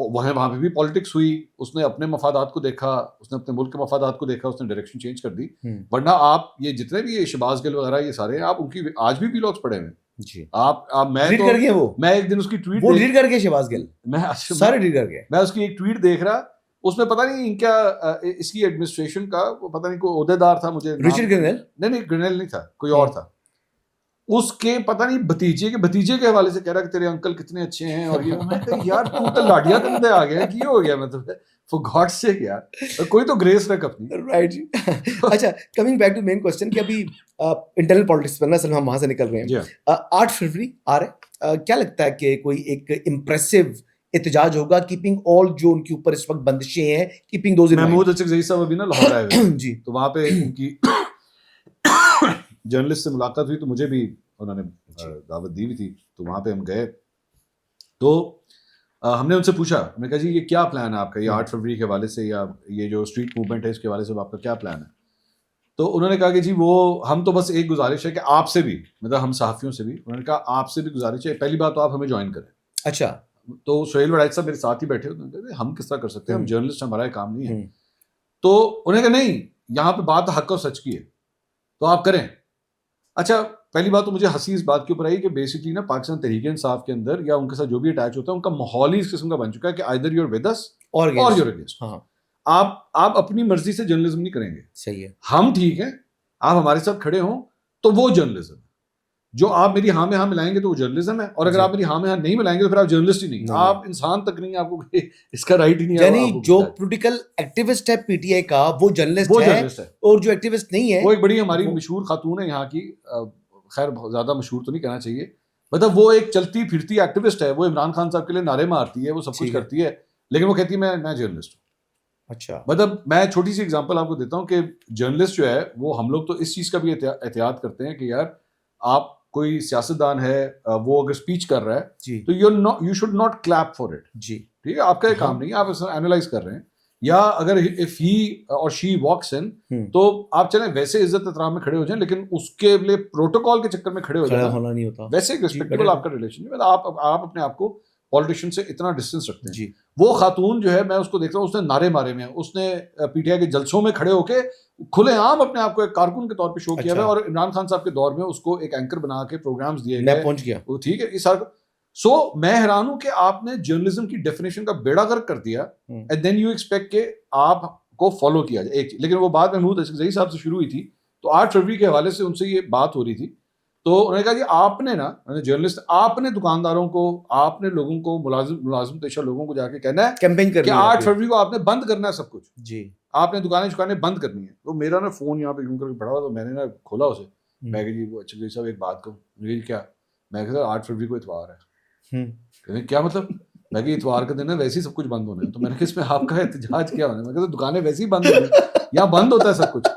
[SPEAKER 1] वहां पे भी पॉलिटिक्स हुई, उसने अपने मफादात को देखा, उसने अपने मुल्क के मफादात को देखा, उसने डायरेक्शन चेंज कर दी। वरना आप ये जितने भी ये शहबाज गिल वगैरह ये सारे, आप उनकी आज भी व्लॉग्स पढ़े हुए जी। आप मैं
[SPEAKER 2] तो कर गए वो, मैं
[SPEAKER 1] एक दिन उसकी ट्वीट
[SPEAKER 2] वो डिलीट करके शहबाज गिल, मैं सारे डिलीट करके,
[SPEAKER 1] मैं उसकी एक ट्वीट देख रहा, उसमें पता नहीं क्या इसकी एडमिनिस्ट्रेशन का पता नहीं कोई ओहदेदार था, मुझे
[SPEAKER 2] रिचर्ड ग्रेनेल,
[SPEAKER 1] नहीं ग्रेनेल नहीं था, कोई और था, उसके पता नहीं भतीजे के हवाले से कह रहा कि तेरे अंकल कितने अच्छे हैं और ये। मैं कहा यार तू तो लाडिया कंधे आ गया, क्या हो गया? मतलब फॉर गॉड सेक यार, कोई तो ग्रेस रख अपनी, राइट जी।
[SPEAKER 2] अच्छा, coming back to main question कि अभी इंटरनल पॉलिटिक्स पर ना, असल हम वहां से निकल रहे हैं। 8 फरवरी आ रहे, क्या लगता है कि कोई एक इम्प्रेसिव एहतजाज होगा, कीपिंग ऑल जो उनके ऊपर इस वक्त बंदिशें हैं, keeping those in mind?
[SPEAKER 1] Mahmood Achakzai साहब अभी ना लाहौर आए हुए जी, तो वहां पे उनकी जर्नलिस्ट से मुलाकात हुई, तो मुझे भी उन्होंने दावत दी हुई थी, तो वहाँ पे हम गए। तो हमने उनसे पूछा, मैंने कहा जी ये क्या प्लान है आपका, ये 8 फरवरी के हवाले से या ये जो स्ट्रीट मूवमेंट है इसके हवाले से आपका क्या प्लान है? तो उन्होंने कहा कि जी वो हम तो बस एक गुजारिश है कि आपसे भी, मतलब हम सहाफ़ियों से भी, उन्होंने कहा आपसे भी गुजारिश है, पहली बात तो आप हमें ज्वाइन करें।
[SPEAKER 2] अच्छा।
[SPEAKER 1] तो सोहेल वड़ाइच साहब मेरे साथ ही बैठे, उन्होंने कहा हम किस तरह कर सकते हैं, हम जर्नलिस्ट, हमारा काम नहीं है। तो उन्होंने कहा नहीं, यहाँ पे बात हक और सच की है, तो आप करें। अच्छा, पहली बात तो मुझे हंसी इस बात के ऊपर आई कि बेसिकली ना पाकिस्तान तहरीक-ए-इंसाफ के अंदर या उनके साथ जो भी अटैच होता है, उनका माहौल ही इस किस्म का बन चुका है कि either you are with us or you are against. आप अपनी मर्जी से जर्नलिज्म नहीं करेंगे, सही है, हम ठीक है, आप हमारे साथ खड़े हों तो वो जर्नलिज्म है। जो आप मेरी हाँ में हाँ मिलाएंगे तो वो जर्नलिज्म है, और अगर आप मेरी हाँ में हाँ नहीं मिलाएंगे तो फिर आप जर्नलिस्ट ही नहीं, आप इंसान तक नहीं, आपको इसका राइट ही नहीं है।
[SPEAKER 2] यानी जो पॉलिटिकल एक्टिविस्ट है पीटीआई का, वो जर्नलिस्ट है, और जो एक्टिविस्ट नहीं है
[SPEAKER 1] वो एक बड़ी हमारी मशहूर खातून है यहाँ की, खैर ज्यादा मशहूर तो नहीं कहना चाहिए, मतलब वो एक चलती फिरती एक्टिविस्ट है, वो इमरान खान साहब के लिए नारे मारती है, वो सब कुछ करती है, लेकिन वो कहती है मैं जर्नलिस्ट हूँ। अच्छा, मतलब मैं छोटी सी एग्जांपल आपको देता हूँ कि जर्नलिस्ट जो है वो, हम लोग तो इस चीज़ का भी एहतियात करते हैं कि यार आप कोई सियासतदान है, वो अगर स्पीच कर रहा है तो you should not clap for it जी, ठीक है, आपका काम नहीं, आप इसे एनालाइज कर रहे हैं, या अगर इफ ही और शी वॉक्स इन तो आप चलें वैसे इज्जत एहतराम में खड़े हो जाएं, लेकिन उसके लिए प्रोटोकॉल के चक्कर में खड़े हो जाना नहीं होता, वैसे एक रिस्पेक्टेबल आपका रिलेशन है, मतलब आप अपने आप को पॉलिटिशियन से इतना डिस्टेंस रखते हैं
[SPEAKER 2] जी
[SPEAKER 1] वो खातून जो है मैं उसको देख रहा हूँ उसने नारे मारे में उसने पीटीआई के जलसों में खड़े होके खुलेआम अपने आप को एक कारकुन के तौर पे शो किया
[SPEAKER 2] अच्छा।
[SPEAKER 1] हुआ और इमरान खान साहब के दौर में उसको एक एंकर बना के प्रोग्राम्स दिए
[SPEAKER 2] मैं
[SPEAKER 1] गए
[SPEAKER 2] पहुंच गया
[SPEAKER 1] वो ठीक है इस सो मैं हैरान हूं कि आपने जर्नलिज्म की डेफिनेशन का बेड़ा गर्क कर दिया एंड देन यू एक्सपेक्ट के आपको फॉलो किया जाए एक लेकिन वो बात महमूद अजीज साहब से शुरू हुई थी तो 8 फरवरी के हवाले से उनसे ये बात हो रही थी तो उन्होंने कहा कि आपने ना जर्नलिस्ट आपने दुकानदारों को आपने लोगों को मुलाजिम पेशा लोगों को जाके कहना है
[SPEAKER 2] कैंपेन कर
[SPEAKER 1] कि 8 फरवरी को आपने बंद करना है सब कुछ
[SPEAKER 2] जी
[SPEAKER 1] आपने दुकानें बंद करनी है तो मेरा ना फोन यहाँ पे यूं करके पड़ा हुआ तो मैंने ना खोला उसे मैं कहा जी वो अच्छा जी साहब एक बात कहूँ मुझे क्या मैं कहा 8 फरवरी को इतवार है कहते क्या मतलब मैं कि इतवार के दिन है वैसे ही सब कुछ बंद होना है तो मैंने कहा इसमें आपका एहतजाज क्या होना है मैं कहता दुकानें वैसे ही बंद होनी यहाँ बंद होता है सब कुछ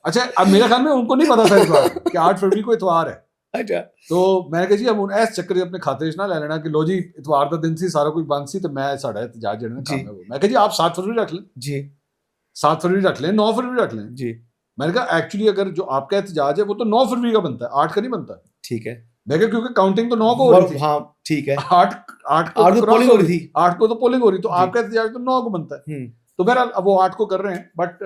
[SPEAKER 1] अच्छा अब मेरे ख्याल में उनको नहीं पता था इतवार कि 8 फरवरी को इतवार है
[SPEAKER 2] अच्छा
[SPEAKER 1] तो मैंने कहा जी अब ऐस चक्कर अपने खाते च ना ले लेना कि लो जी इतवार का दिन सी सारा कुछ बंद सी तो मैं साढ़ा एहतजाज जेड़ा काम है वो मैं कहा जी आप 7 फरवरी रख लें
[SPEAKER 2] जी
[SPEAKER 1] 7 फरवरी रख लें 9 फरवरी रख लें
[SPEAKER 2] जी
[SPEAKER 1] मैंने कहा एक्चुअली अगर जो आपका एहतजाज है वो तो 9 फरवरी का बनता है 8 का नहीं बनता
[SPEAKER 2] ठीक है
[SPEAKER 1] मैं कहा क्योंकि काउंटिंग तो 9 को हो रही थी
[SPEAKER 2] हाँ ठीक है
[SPEAKER 1] 8 को
[SPEAKER 2] तो पोलिंग हो रही थी
[SPEAKER 1] 8 को तो पोलिंग हो रही तो आपका एहतजाज तो 9 को बनता है तो बहरहाल अब वो 8 को कर रहे हैं बट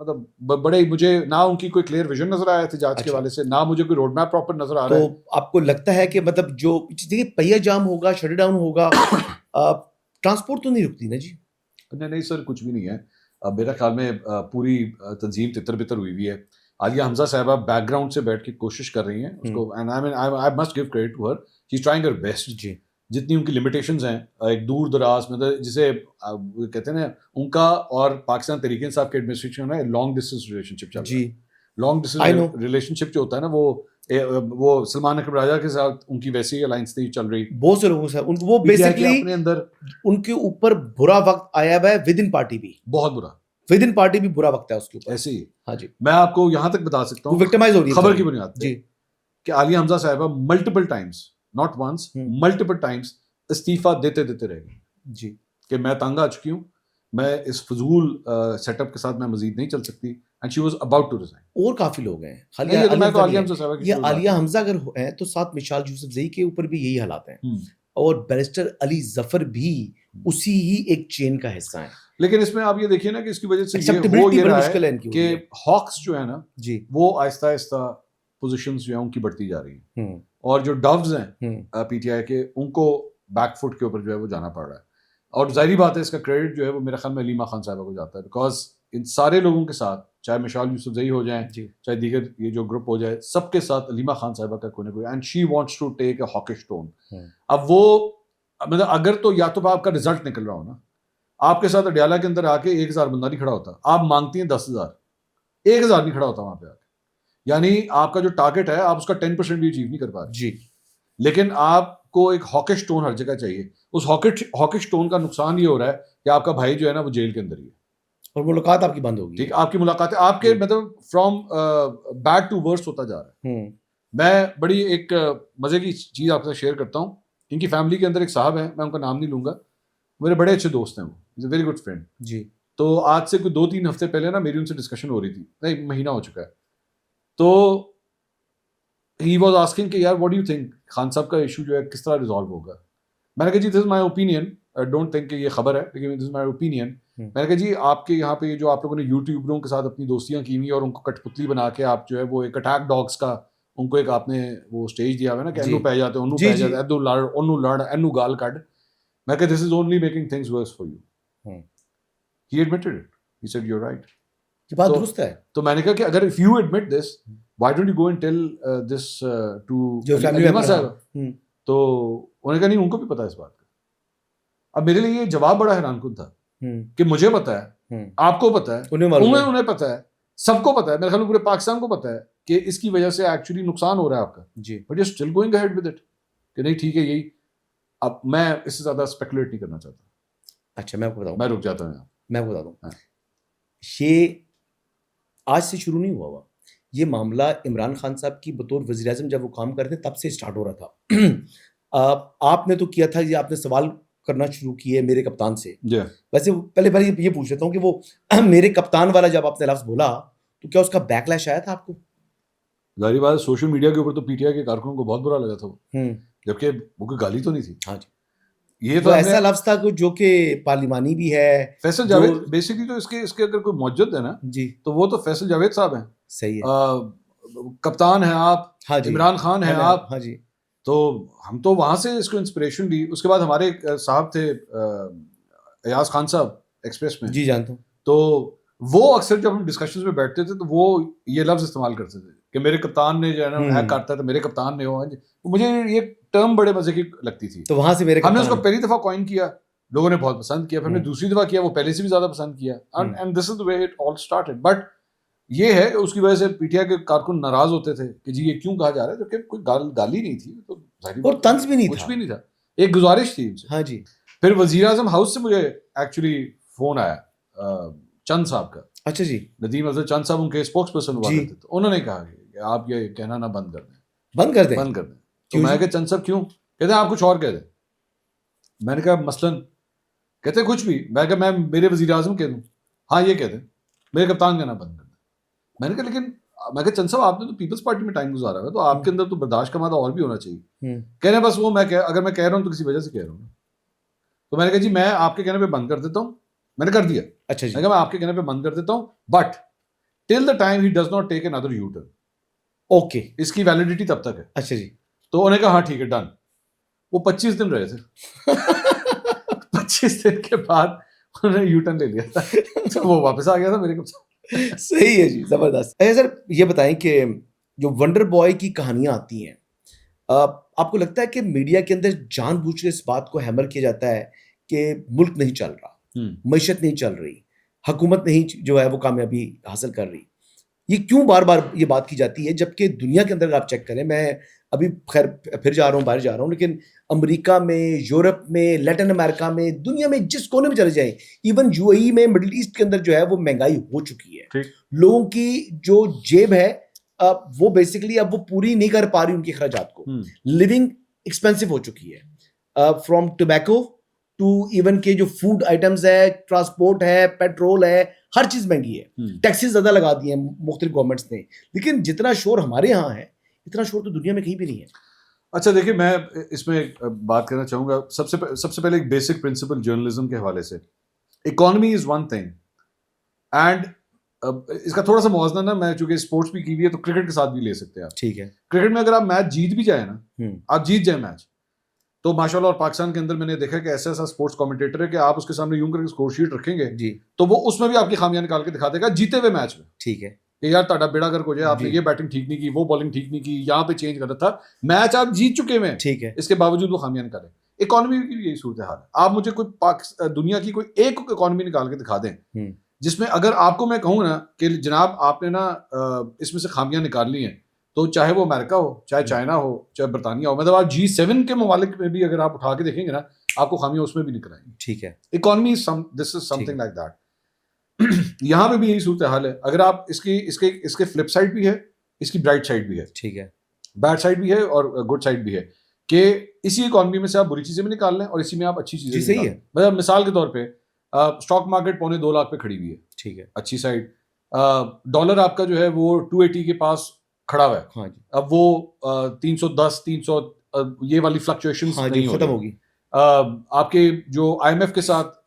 [SPEAKER 1] मतलब बड़े मुझे ना उनकी कोई क्लियर विजन नजर आया एहतजाज
[SPEAKER 2] अच्छा।
[SPEAKER 1] के वाले से ना मुझे कोई रोड मैप प्रॉपर नजर आ रहा है
[SPEAKER 2] तो आपको लगता है कि मतलब जो देखिए पहिया जाम होगा शट डाउन होगा ट्रांसपोर्ट तो नहीं रुकती ना जी
[SPEAKER 1] नहीं नहीं सर कुछ भी नहीं है अब मेरा ख्याल में पूरी तंजीम तितर बितर हुई हुई है आलिया हमजा साहबा बैकग्राउंड से बैठ के कोशिश कर रही हैं उसको and I must give credit to her she is trying her best
[SPEAKER 2] जी
[SPEAKER 1] जितनी उनकी लिमिटेशंस हैं एक दूर दराज मतलब जिसे कहते हैं ना उनका और पाकिस्तान तहरीक इंसाफ के एडमिनिस्ट्रेशन है लॉन्ग डिस्टेंस रिलेशनशिप चल रहा
[SPEAKER 2] जी
[SPEAKER 1] है लॉन्ग डिस्टेंस रिलेशनशिप जो होता है ना वो सलमान अकबर राजा के साथ उनकी वैसी अलायंस नहीं चल रही
[SPEAKER 2] बहुत से लोगों से वो बेसिकली
[SPEAKER 1] अपने अंदर
[SPEAKER 2] उनके ऊपर बुरा वक्त आया हुआ है विद इन पार्टी भी
[SPEAKER 1] बहुत बुरा
[SPEAKER 2] विद इन पार्टी भी बुरा वक्त है उसके ऊपर
[SPEAKER 1] ऐसे ही
[SPEAKER 2] हाँ जी
[SPEAKER 1] मैं आपको यहाँ तक बता सकता
[SPEAKER 2] वो
[SPEAKER 1] हूँ
[SPEAKER 2] विक्टिमाइज हो रही है
[SPEAKER 1] खबर की बुनियाद
[SPEAKER 2] जी
[SPEAKER 1] कि आलिया हमजा साहबा multiple times not once multiple times इस्तीफा देते देते रह गए
[SPEAKER 2] जी
[SPEAKER 1] कि मैं तंग आ चुकी हूँ मैं इस फजूल सेटअप के साथ मैं मजीद नहीं चल सकती and she was about to resign
[SPEAKER 2] और काफी लोग हैं
[SPEAKER 1] ये
[SPEAKER 2] आलिया हमजा अगर हैं तो साथ मिशाल यूसुफजई के ऊपर भी यही हालात हैं और बैरिस्टर अली जफर भी उसी ही एक चेन का हिस्सा है
[SPEAKER 1] लेकिन इसमें आप ये देखिए ना कि इसकी वजह से ये हो ये रहा है कि हॉक्स जो है ना
[SPEAKER 2] जी
[SPEAKER 1] वो आहिस्ता आहिस्ता पोजीशंस जो है उनकी बढ़ती जा रही है और जो डव्स हैं पीटीआई के उनको बैकफुट के ऊपर जो है वो जाना पड़ रहा है और जाहिर बात है इसका क्रेडिट जो है वो मेरे ख्याल में अलीमा खान साहबा को जाता है बिकॉज इन सारे लोगों के साथ चाहे मिशाल यूसुफजई हो जाए चाहे दीगर ये जो ग्रुप हो जाए सबके साथ अलीमा खान साहबा का कोई ना कोई and she wants to take a hawkish tone अब वो मतलब अगर तो या तो आपका रिजल्ट निकल रहा हो ना आपके साथ अडियाला के अंदर आके 1000 बंदा नहीं खड़ा होता आप मांगती हैं 10,000 1000 नहीं खड़ा होता वहां पे आके यानी आपका जो टारगेट है आप उसका 10% भी अचीव नहीं कर पा रहे
[SPEAKER 2] जी
[SPEAKER 1] लेकिन आपको एक हॉकिश टोन हर जगह चाहिए उस हॉकिश टोन का नुकसान ये हो रहा है कि आपका भाई जो है ना वो जेल के अंदर ही है
[SPEAKER 2] और मुलाकात आपकी बंद होगी
[SPEAKER 1] ठीक आपकी मुलाकातें आपके मतलब फ्रॉम बैड टू वर्स्ट होता जा रहा है मैं बड़ी एक मजे की चीज आपके साथ शेयर करता हूँ इनकी फैमिली के अंदर एक साहब है मैं उनका नाम नहीं लूंगा मेरे बड़े अच्छे दोस्त हैं वो is a very good friend
[SPEAKER 2] जी
[SPEAKER 1] तो आज से कोई 2-3 हफ्ते पहले ना मेरी उनसे डिस्कशन हो रही थी नहीं महीना हो चुका है तो ही वॉज आस्किंग कि यार what do you think Khan साहब का इशू जो है किस तरह रिजॉल्व होगा मैंने कहा जी this is my opinion I don't think कि ये खबर है लेकिन दिस इज माई ओपिनियन मैंने कहा जी आपके यहाँ पे जो आप लोगों ने यूट्यूबरों के साथ अपनी दोस्तियां की हुई और उनको कठपुतली बना के आप जो है वो एक अटैक डॉग्स का उनको एक आपने वो स्टेज दिया हुआ है ना कि एनू पै जाते ओनू पै जाते एदू लड़ ओनू लड़ एनू गाल कट मैं कहा this is only making things worse for you he admitted it he said you are right
[SPEAKER 2] ये बात दुरुस्त है
[SPEAKER 1] तो मैंने कहा कि अगर if you admit this why don't you go and tell this to
[SPEAKER 2] जो फैमिली मेंबर
[SPEAKER 1] साहब तो उन्होंने कहा नहीं उनको भी पता है इस बात का अब मेरे लिए ये जवाब बड़ा हैरानकुन था कि मुझे पता है आपको पता है उन्हें पता है सबको पता है मेरे ख्याल में पूरे पाकिस्तान को पता है कि इसकी वजह से एक्चुअली नुकसान हो रहा है आपका
[SPEAKER 2] जी
[SPEAKER 1] but you still going ahead with it कि नहीं ठीक है यही अब मैं इससे ज्यादा स्पेकुलेट नहीं करना चाहता
[SPEAKER 2] अच्छा मैं आपको बताऊं
[SPEAKER 1] मैं रुक जाता हूं
[SPEAKER 2] मैं आपको बता दूं ये आज से शुरू नहीं हुआ ये मामला इमरान खान साहब की बतौर वज़ीर-ए-आज़म जब वो काम कर रहे थे तब से स्टार्ट हो रहा था आपने तो किया था ये आपने सवाल करना शुरू किए मेरे कप्तान से वैसे पहले बार ये पूछ लेता हूँ कि वो मेरे कप्तान वाला जब आपने लफ्ज़ बोला तो क्या उसका बैकलैश आया था आपको
[SPEAKER 1] जाहिर बात सोशल मीडिया के ऊपर तो पीटीआई के कारकुनों को बहुत बुरा लगा था वो जबकि वो कोई गाली तो नहीं थी।
[SPEAKER 2] हाँ जी,
[SPEAKER 1] ये
[SPEAKER 2] तो
[SPEAKER 1] तो
[SPEAKER 2] ऐसा लफ्ज था जो कि पार्लिमानी भी है।
[SPEAKER 1] फैसल जावेद बेसिकली तो इसके अगर कोई मौजूद है ना
[SPEAKER 2] जी,
[SPEAKER 1] तो वो तो फैसल जावेद साहब हैं।
[SPEAKER 2] सही है।
[SPEAKER 1] कप्तान हैं आप,
[SPEAKER 2] हाँ जी,
[SPEAKER 1] इमरान खान हैं आप।
[SPEAKER 2] हाँ जी,
[SPEAKER 1] तो हम तो वहां से इसको इंस्पिरेशन ली। उसके बाद हमारे एक साहब थे अयाज खान साहब एक्सप्रेस में,
[SPEAKER 2] जी जानता हूँ।
[SPEAKER 1] तो वो अक्सर जब हम डिस्कशंस में बैठते थे तो वो ये लफ्ज इस्तेमाल करते थे कि मेरे कप्तान ने जो है ना हैक करता था, मेरे कप्तान ने हो। मुझे ये टर्म बड़े मजे की लगती थी,
[SPEAKER 2] तो वहां से मेरे
[SPEAKER 1] हमने
[SPEAKER 2] कप्तान
[SPEAKER 1] उसको पहली दफा कॉइन किया, लोगों ने बहुत पसंद किया, फिर हमने दूसरी दफा किया, वो पहले से भी ज्यादा पसंद किया, and this is the way it all started. But ये है कि उसकी वजह से पीटीआई के कारकुन नाराज होते थे कि जी ये क्यों कहा जा रहा है, जबकि कोई गाली नहीं थी, तो जाहिर
[SPEAKER 2] और तंज भी नहीं
[SPEAKER 1] कुछ
[SPEAKER 2] था।
[SPEAKER 1] भी नहीं था, एक गुजारिश थी उनसे।
[SPEAKER 2] हाँ जी,
[SPEAKER 1] फिर वजीर आजम हाउस से मुझे एक्चुअली फोन आया चंद साहब का,
[SPEAKER 2] अच्छा जी,
[SPEAKER 1] नदीम अजहर चंद साहब उनके स्पोक्स पर्सन हुआ
[SPEAKER 2] जी।
[SPEAKER 1] करते थे। उन्होंने कहा कि आप ये कहना ना बंद कर दें,
[SPEAKER 2] बंद कर दें।
[SPEAKER 1] बंद कर दें। तो
[SPEAKER 2] क्यों
[SPEAKER 1] मैं
[SPEAKER 2] जी?
[SPEAKER 1] कहा चंद साहब क्यों? कहते हैं आप कुछ और कह दें। मैंने कहा मसलन? कहते हैं कुछ भी। मैं कहा मैं मेरे वजीर आजम कह दूं? हाँ ये कह दें, मेरे कप्तान का ना बंद कर दें। मैंने कहा लेकिन मैं कहा चंद साहब आपने तो पीपल्स पार्टी में टाइम गुजारा है, तो आपके अंदर तो बर्दाश्त का मादा और भी होना चाहिए। कह रहे हैं बस वो अगर मैं कह रहा हूँ तो किसी वजह से कह रहा हूँ। तो मैंने कहा जी मैं आपके कहने पे बंद कर देता हूँ। मैंने कर दिया।
[SPEAKER 2] अच्छा जी,
[SPEAKER 1] मैंने कहा मैं आपके कहने पे बंद कर देता हूँ, but till the time he does not take another U turn,
[SPEAKER 2] okay,
[SPEAKER 1] इसकी वैलिडिटी तब तक है।
[SPEAKER 2] अच्छा जी।
[SPEAKER 1] तो उन्होंने कहा हाँ ठीक है डन। वो 25 दिन रहे थे 25 दिन के बाद उन्होंने यू टर्न ले लिया था तो वो वापस आ गया था मेरे को।
[SPEAKER 2] सही है जी, जबरदस्त। अच्छा सर ये बताएं कि जो वंडर बॉय की कहानियां आती हैं, आपको लगता है कि मीडिया के अंदर जानबूझकर इस बात को हैमर किया जाता है कि मुल्क नहीं चल रहा, मईशत नहीं चल रही, हुकूमत नहीं जो है वो कामयाबी हासिल कर रही? ये क्यों बार बार ये बात की जाती है, जबकि दुनिया के अंदर आप चेक करें, मैं अभी खैर फिर जा रहा हूँ, बाहर जा रहा हूँ, लेकिन अमेरिका में, यूरोप में, लैटिन अमेरिका में, दुनिया में जिस कोने में चले जाएं, इवन यूएई में, मिडिल ईस्ट के अंदर जो है वो महंगाई हो चुकी है।
[SPEAKER 1] ठीक।
[SPEAKER 2] लोगों की जो जेब है वो बेसिकली अब वो पूरी नहीं कर पा रही उनकी खर्चात को। लिविंग एक्सपेंसिव हो चुकी है, फ्रॉम टोबैको टू इवन के जो फूड आइटम्स है, ट्रांसपोर्ट है, पेट्रोल है, हर चीज महंगी है। टैक्सेस ज्यादा लगा दिए हैं मुख्तलिफ गवर्नमेंट्स ने, लेकिन जितना शोर हमारे यहाँ है इतना शोर तो दुनिया में कहीं भी नहीं है।
[SPEAKER 1] अच्छा देखिए, मैं इसमें एक बात करना चाहूँगा। सबसे पहले एक बेसिक प्रिंसिपल जर्नलिज्म के हवाले से, economy is one thing and इसका थोड़ा सा मुवाजना ना, मैं चूंकि स्पोर्ट्स भी की हुई है तो क्रिकेट के साथ भी ले सकते हैं आप।
[SPEAKER 2] ठीक है।
[SPEAKER 1] क्रिकेट में अगर आप मैच जीत भी जाए ना, आप जीत जाए मैच, तो माशाल्लाह, और पाकिस्तान के अंदर मैंने देखा कि ऐसा ऐसा स्पोर्ट्स कमेंटेटर है कि आप उसके सामने यूं करके स्कोर शीट रखेंगे
[SPEAKER 2] जी,
[SPEAKER 1] तो वो उसमें भी आपकी खामियां निकाल के दिखा देगा जीते हुए मैच में।
[SPEAKER 2] ठीक है
[SPEAKER 1] कि यार ताड़ा बेड़ा गर्क हो जाए, आपने
[SPEAKER 2] जी।
[SPEAKER 1] ये बैटिंग ठीक नहीं की, वो बॉलिंग ठीक नहीं की, यहाँ पे चेंज गलत था, मैच आप जीत चुके हैं,
[SPEAKER 2] ठीक है।
[SPEAKER 1] इसके बावजूद वो खामियां निकाले। इकोनॉमी की भी यही सूरत हाल है। आप मुझे कोई दुनिया की कोई एक इकोनॉमी निकाल के दिखा दें जिसमें अगर आपको मैं कहूँ ना कि जनाब आपने ना इसमें से खामियां निकालनी है, तो चाहे वो अमेरिका हो, चाहे चाइना हो, चाहे बरतानिया हो, मतलब आप G7 के ममालिक में भी अगर आप उठा के देखेंगे ना, आपको खामियां उसमें भी निकल आएंगी।
[SPEAKER 2] ठीक है।
[SPEAKER 1] Economy this is something like that. यहाँ पे भी यही सूरत हाल है। अगर आप इसके फ्लिप साइड भी है, इसकी ब्राइट साइड भी है, ठीक है, बैड साइड भी है और गुड साइड भी है, कि इसी इकोनॉमी में से आप बुरी चीजें भी निकाल लें और इसी में आप अच्छी चीजें भी निकाल लें। मतलब मिसाल के तौर पे स्टॉक मार्केट 2.25 लाख पे खड़ी हुई है, ठीक है, अच्छी साइड। डॉलर आपका जो है वो 280 के पास खड़ा हुआ है। हाँ जी। अब वो 310 300 ये वाली फ्लक्चुएशंस नहीं
[SPEAKER 2] खत्म होगी।
[SPEAKER 1] आपके जो IMF के साथ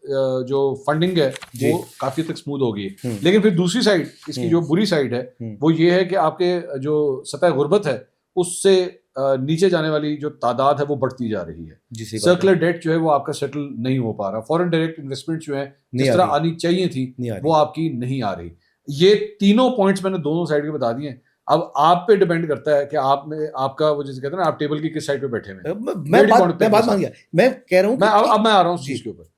[SPEAKER 1] जो फंडिंग है वो काफी तक स्मूथ हो गई है। लेकिन फिर दूसरी साइड, इसकी जो बुरी साइड है वो ये है कि आपके जो सतह गुर्बत है उससे नीचे जाने वाली जो तादाद है वो बढ़ती जा रही है। सर्कुलर डेट जो है वो आपका सेटल नहीं हो पा रहा। फॉरेन डायरेक्ट इन्वेस्टमेंट जो है जिस तरह आनी चाहिए थी वो आपकी नहीं आ रही। ये तीनों पॉइंट्स मैंने दोनों साइड के बता दिए। अब आप पे डिपेंड करता है कि आप में आपका वो जैसे कहते हैं ना, आप टेबल की किस साइड पे बैठे हुए।
[SPEAKER 2] मैं बात मान गया। मैं कह रहा हूँ
[SPEAKER 1] अब मैं आ रहा हूँ उस चीज के ऊपर।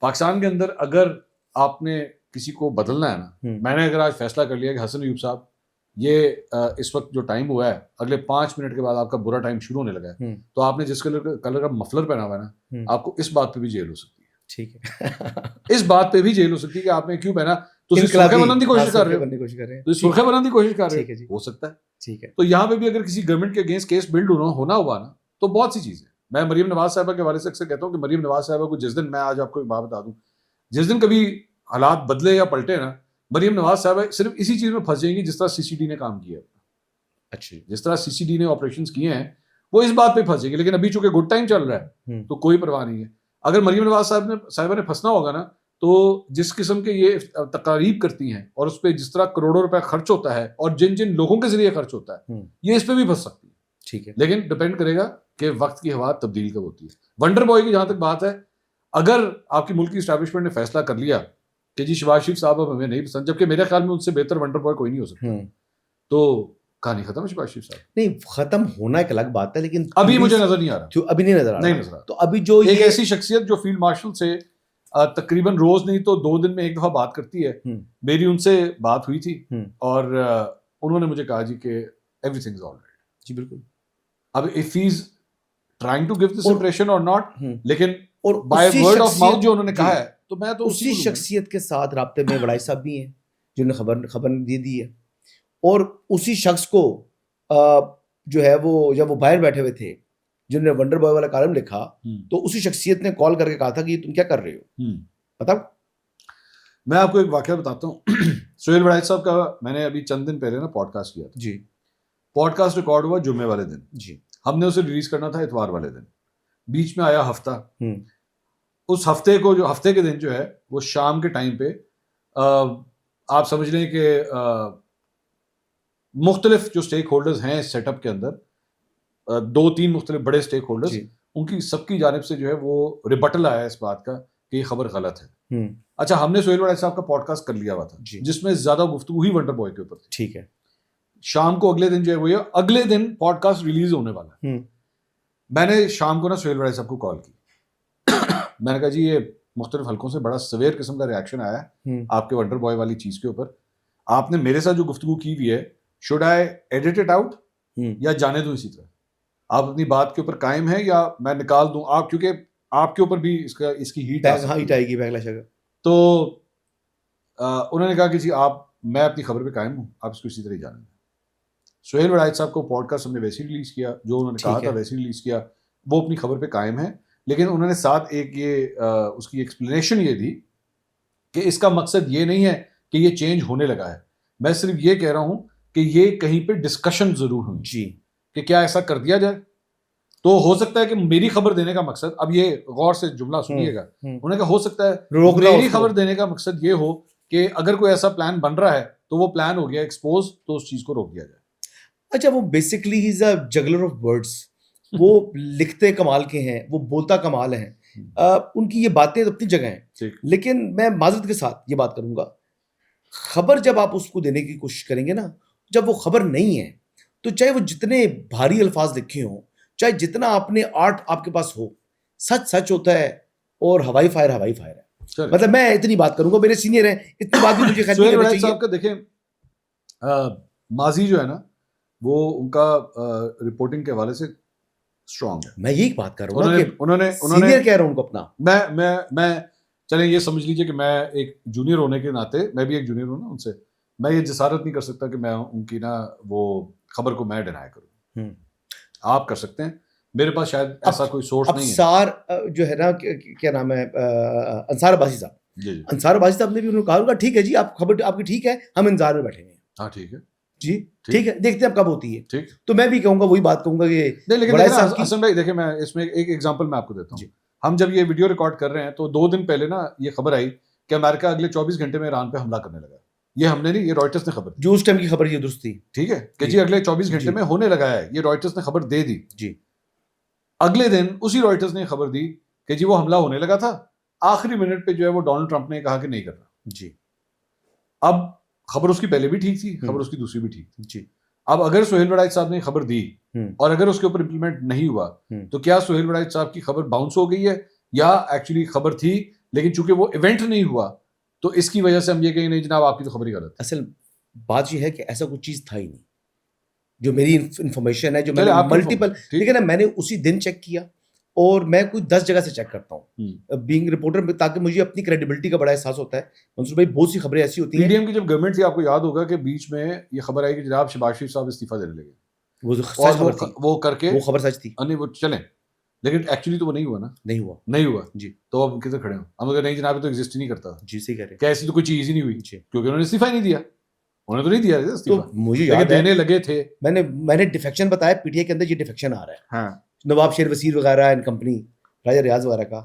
[SPEAKER 1] पाकिस्तान के अंदर अगर आपने किसी को बदलना है ना, मैंने अगर आज फैसला कर लिया कि हसन अयूब साहब ये इस वक्त जो टाइम हुआ है अगले 5 मिनट के बाद आपका बुरा टाइम शुरू होने लगा है, तो आपने जिस कलर का मफलर पहना हुआ है ना, आपको इस बात पे भी जेल हो सकती है। ठीक है। इस बात पे भी जेल हो सकती है कि आपने क्यों पहना, तो सुर्खे बनने की कोशिश कर रहे हो, तो सुर्खे बनने की कोशिश कर रहे हो, हो सकता है। ठीक है। तो यहाँ पे भी अगर किसी गवर्नमेंट के अगेंस्ट केस बिल्ड होना हुआ ना, तो बहुत सी चीजें, मैं मरीम नवाज साहबा के हवाले से अक्सर कहता हूँ कि मरीम नवाज साहबा को जिस दिन, मैं आज आपको एक बात बता दूं, जिस दिन कभी हालात बदले या पलटे ना, मरीम नवाज साहबा सिर्फ इसी चीज में फंस जाएंगी जिस तरह CCD ने काम किया। अच्छा, जिस तरह CCD ने ऑपरेशंस किए हैं वो इस बात पे फंसेगी। लेकिन अभी चूंकि गुड टाइम चल रहा है तो कोई परवाह नहीं है। अगर मरियम नवाज साहिबा ने फंसना होगा ना, तो जिस किस्म के ये तकारीब करती हैं और उस पर जिस तरह करोड़ों रुपए खर्च होता है और जिन जिन लोगों के जरिए खर्च होता है, ये इस पे भी फंस सकती है।
[SPEAKER 2] ठीक है,
[SPEAKER 1] लेकिन डिपेंड करेगा कि वक्त की हवा तब्दील कब होती है। वंडर बॉय की जहां तक बात है, अगर आपकी मुल्क की एस्टैब्लिशमेंट ने फैसला कर लिया कि जी शहबाज शरीफ साहब अब हमें नहीं पसंद, जबकि मेरे ख्याल में उनसे बेहतर वंडर बॉय कोई नहीं हो सकता, तो कहानी खत्म है शहबाज शरीफ साहब।
[SPEAKER 2] नहीं, खत्म होना एक अलग बात है, लेकिन
[SPEAKER 1] अभी मुझे नजर नहीं आ रहा,
[SPEAKER 2] अभी नहीं नजर आ रहा।
[SPEAKER 1] नहीं नजर आ रहा।
[SPEAKER 2] तो अभी जो
[SPEAKER 1] एक
[SPEAKER 2] ये
[SPEAKER 1] ऐसी शख्सियत जो फील्ड मार्शल से तकरीबन रोज नहीं तो 2 दिन में एक दफा बात करती है, मेरी उनसे बात हुई थी और उन्होंने मुझे कहा जी कि एवरीथिंग इज ऑलराइट।
[SPEAKER 2] जी बिल्कुल।
[SPEAKER 1] अब if he is trying to give this impression or not, लेकिन
[SPEAKER 2] और
[SPEAKER 1] बाय
[SPEAKER 2] उसी
[SPEAKER 1] वर्ड ऑफ
[SPEAKER 2] शख्सियत-
[SPEAKER 1] माउथ जो उन्होंने
[SPEAKER 2] जी,
[SPEAKER 1] कहा है, तो मैं तो
[SPEAKER 2] उसी शख्सियत के साथ राब्ते में वड़ाई साहब भी हैं जिन्होंने खबर दे दी है। और उसी शख्स को जो है वो जब वो बाहर बैठे हुए थे जिन्होंने वंडर बॉय वाला कॉलम लिखा, तो उसी शख्सियत ने कॉल करके कहा था कि तुम क्या कर रहे हो, बताओ।
[SPEAKER 1] मैं आपको एक वाकया बताता हूँ। सुहेल वड़ाई साहब का मैंने अभी चंद दिन पहले ना पॉडकास्ट किया था
[SPEAKER 2] जी।
[SPEAKER 1] पॉडकास्ट रिकॉर्ड हुआ जुम्मे वाले दिन
[SPEAKER 2] जी।
[SPEAKER 1] हमने उसे रिलीज करना था इतवार वाले दिन, बीच में आया हफ्ता। उस हफ्ते को जो हफ्ते के दिन जो है वो शाम के टाइम पे आप समझ लें कि मुख्तलिफ जो स्टेक होल्डर्स हैं इस सेटअप के अंदर, 2-3 मुख्तलिफ बड़े स्टेक होल्डर्स, उनकी सबकी जानिब से जो है वो रिबटल आया इस बात का कि ये खबर गलत है। अच्छा, हमने सुहेल वड़ाई साहब का पॉडकास्ट कर लिया हुआ था जिसमें ज्यादा गुफ्तगू ही वंडर बॉय के ऊपर थी।
[SPEAKER 2] ठीक है।
[SPEAKER 1] शाम को अगले दिन जो है वो अगले दिन पॉडकास्ट रिलीज होने वाला है। मैंने शाम को ना सुहेल वड़ाई साहब को कॉल की। मैंने कहा जी ये मुख्तलिफ हलकों से बड़ा सवेर किस्म का रिएक्शन आया है आपके वंडर बॉय वाली चीज के ऊपर। आपने मेरे साथ जो गुफ्तगू की हुई है, should I edit it out या जाने दूं इसी तरह? आप अपनी बात के ऊपर कायम है या मैं निकाल दूं? आप क्योंकि आपके ऊपर भी इसकी हीट
[SPEAKER 2] आएगी बैगला शगर।
[SPEAKER 1] तो उन्होंने कहा कि जी मैं अपनी खबर पे कायम हूं, आप इसको इसी तरह ही जाने दें। सुहेल वड़ाई साहब को पॉडकास्ट हमने वैसे ही रिलीज किया, जो उन्होंने कहा था वैसे ही रिलीज किया, वो अपनी खबर पे कायम है। लेकिन उन्होंने साथ एक ये उसकी एक्सप्लेनेशन ये दी कि इसका मकसद ये नहीं है कि ये चेंज होने लगा है, मैं सिर्फ ये कह रहा हूं कि ये कहीं पे डिस्कशन जरूर हुई जी कि क्या ऐसा कर दिया जाए। तो हो सकता है कि मेरी खबर देने का मकसद, अब ये गौर से जुमला सुनिएगा, उन्होंने कहा हो सकता है मेरी खबर देने का मकसद ये हो कि अगर कोई ऐसा प्लान बन रहा है तो वो प्लान हो गया एक्सपोज, तो उस चीज को रोक दिया जाए।
[SPEAKER 2] अच्छा, वो basically he is a juggler of words. वो लिखते कमाल के हैं, वो बोलता कमाल हैं, उनकी ये बातें अपनी जगह हैं। लेकिन मैं माजरत के साथ ये बात करूंगा, खबर जब आप उसको देने की कोशिश करेंगे ना, जब वो खबर नहीं है, तो चाहे वो जितने भारी अल्फाज लिखे हों, चाहे जितना आपने आर्ट आपके पास हो, सच सच होता है और हवाई फायर है। मतलब मैं इतनी बात करूंगा, मेरे सीनियर हैं, इतनी बात भी मुझे खैर नहीं करनी चाहिए।
[SPEAKER 1] का देखें माजी जो है ना, वो उनका रिपोर्टिंग के हवाले से स्ट्रांग है।
[SPEAKER 2] मैं यही बात कर रहा हूँ कि
[SPEAKER 1] उन्होंने
[SPEAKER 2] सीनियर कह रहा हूँ उनको अपना।
[SPEAKER 1] मैं चलें ये समझ लीजिए कि मैं एक जूनियर होने के नाते, मैं भी एक जूनियर हूँ ना उनसे, मैं ये जसारत नहीं कर सकता कि मैं उनकी ना वो खबर को मैं डिनाई करूँ। आप कर सकते हैं, मेरे पास शायद ऐसा कोई सोर्स नहीं है।
[SPEAKER 2] अफसार जो है ना, क्या नाम है, अंसार अब्बासी साहब, अंसार अब्बासी साहब ने भी उन्होंने कहा ठीक है जी, आप खबर आपकी ठीक है, हम इंतजार में बैठे हैं।
[SPEAKER 1] हाँ ठीक है
[SPEAKER 2] जी, ठीक है, देखते हैं अब कब होती है।
[SPEAKER 1] ठीक,
[SPEAKER 2] तो मैं भी कहूंगा, वही बात कहूंगा कि
[SPEAKER 1] नहीं, लेकिन हसन भाई देखिए, मैं इसमें एक एग्जांपल मैं आपको देता हूँ। हम जब ये वीडियो रिकॉर्ड कर रहे हैं तो 2 दिन पहले ना ये खबर आई कि अमेरिका अगले 24 घंटे में ईरान पे हमला करने लगा। ये हमने नहीं, ये रॉयटर्स ने खबर दी,
[SPEAKER 2] जो उस टाइम की खबर ये दुरुस्त थी।
[SPEAKER 1] ठीक है कि जी अगले 24 घंटे में होने लगा है, ये रॉयटर्स ने खबर दे दी
[SPEAKER 2] जी।
[SPEAKER 1] अगले दिन उसी रॉयटर्स ने खबर दी कि जी वो हमला होने लगा था, आखिरी मिनट पे जो है वो डोनाल्ड ट्रंप ने कहा कि नहीं करना
[SPEAKER 2] जी।
[SPEAKER 1] अब खबर उसकी पहले भी ठीक थी, खबर उसकी दूसरी भी ठीक थी जी। अब अगर सुहेल वड़ाई साहब ने खबर दी और अगर उसके ऊपर इंप्लीमेंट नहीं हुआ, तो क्या सुहेल वड़ाई साहब की खबर बाउंस हो गई है, या एक्चुअली खबर थी लेकिन चूंकि वो इवेंट नहीं हुआ तो इसकी वजह से हम ये कहें नहीं जनाब आपकी तो खबर ही गलत।
[SPEAKER 2] असल बात ये है कि ऐसा कोई चीज था ही नहीं, जो मेरी इंफॉर्मेशन है, जो मैंने मल्टीपल, ठीक है ना, मैंने उसी दिन चेक किया और मैं कोई 10 जगह से चेक करता हूँ बीइंग रिपोर्टर, ताकि मुझे अपनी क्रेडिबिलिटी का बड़ा एहसास होता है। मंसूर भाई, बहुत सी खबरें ऐसी होती हैं।
[SPEAKER 1] पीडीएम की जब गवर्नमेंट थी, आपको याद होगा कि बीच में ये खबर आई कि जनाब शहबाज शरीफ साहब इस्तीफा देने लगे, वो करके
[SPEAKER 2] वो खबर सच थी,
[SPEAKER 1] नहीं वो चलें, लेकिन एक्चुअली तो वो नहीं हुआ ना, नहीं हुआ जी। तो अब किधर खड़े हो हम? अगर नहीं जनाब तो एग्जिस्ट ही नहीं करता जी, सही कह रहे हैं, क्या ऐसी तो कोई चीज ही नहीं हुई क्योंकि उन्होंने इस्तीफा ही नहीं दिया। उन्होंने तो नहीं दिया
[SPEAKER 2] तो
[SPEAKER 1] इस्तीफा,
[SPEAKER 2] मुझे
[SPEAKER 1] लेकिन
[SPEAKER 2] याद है
[SPEAKER 1] देने लगे थे।
[SPEAKER 2] मैंने डिफेक्शन बताया, पीटीआई के अंदर ये डिफेक्शन आ रहा है,
[SPEAKER 1] हाँ
[SPEAKER 2] नवाब शेर वसीर वगैरह एंड कंपनी, राजा रियाज वगैरह का।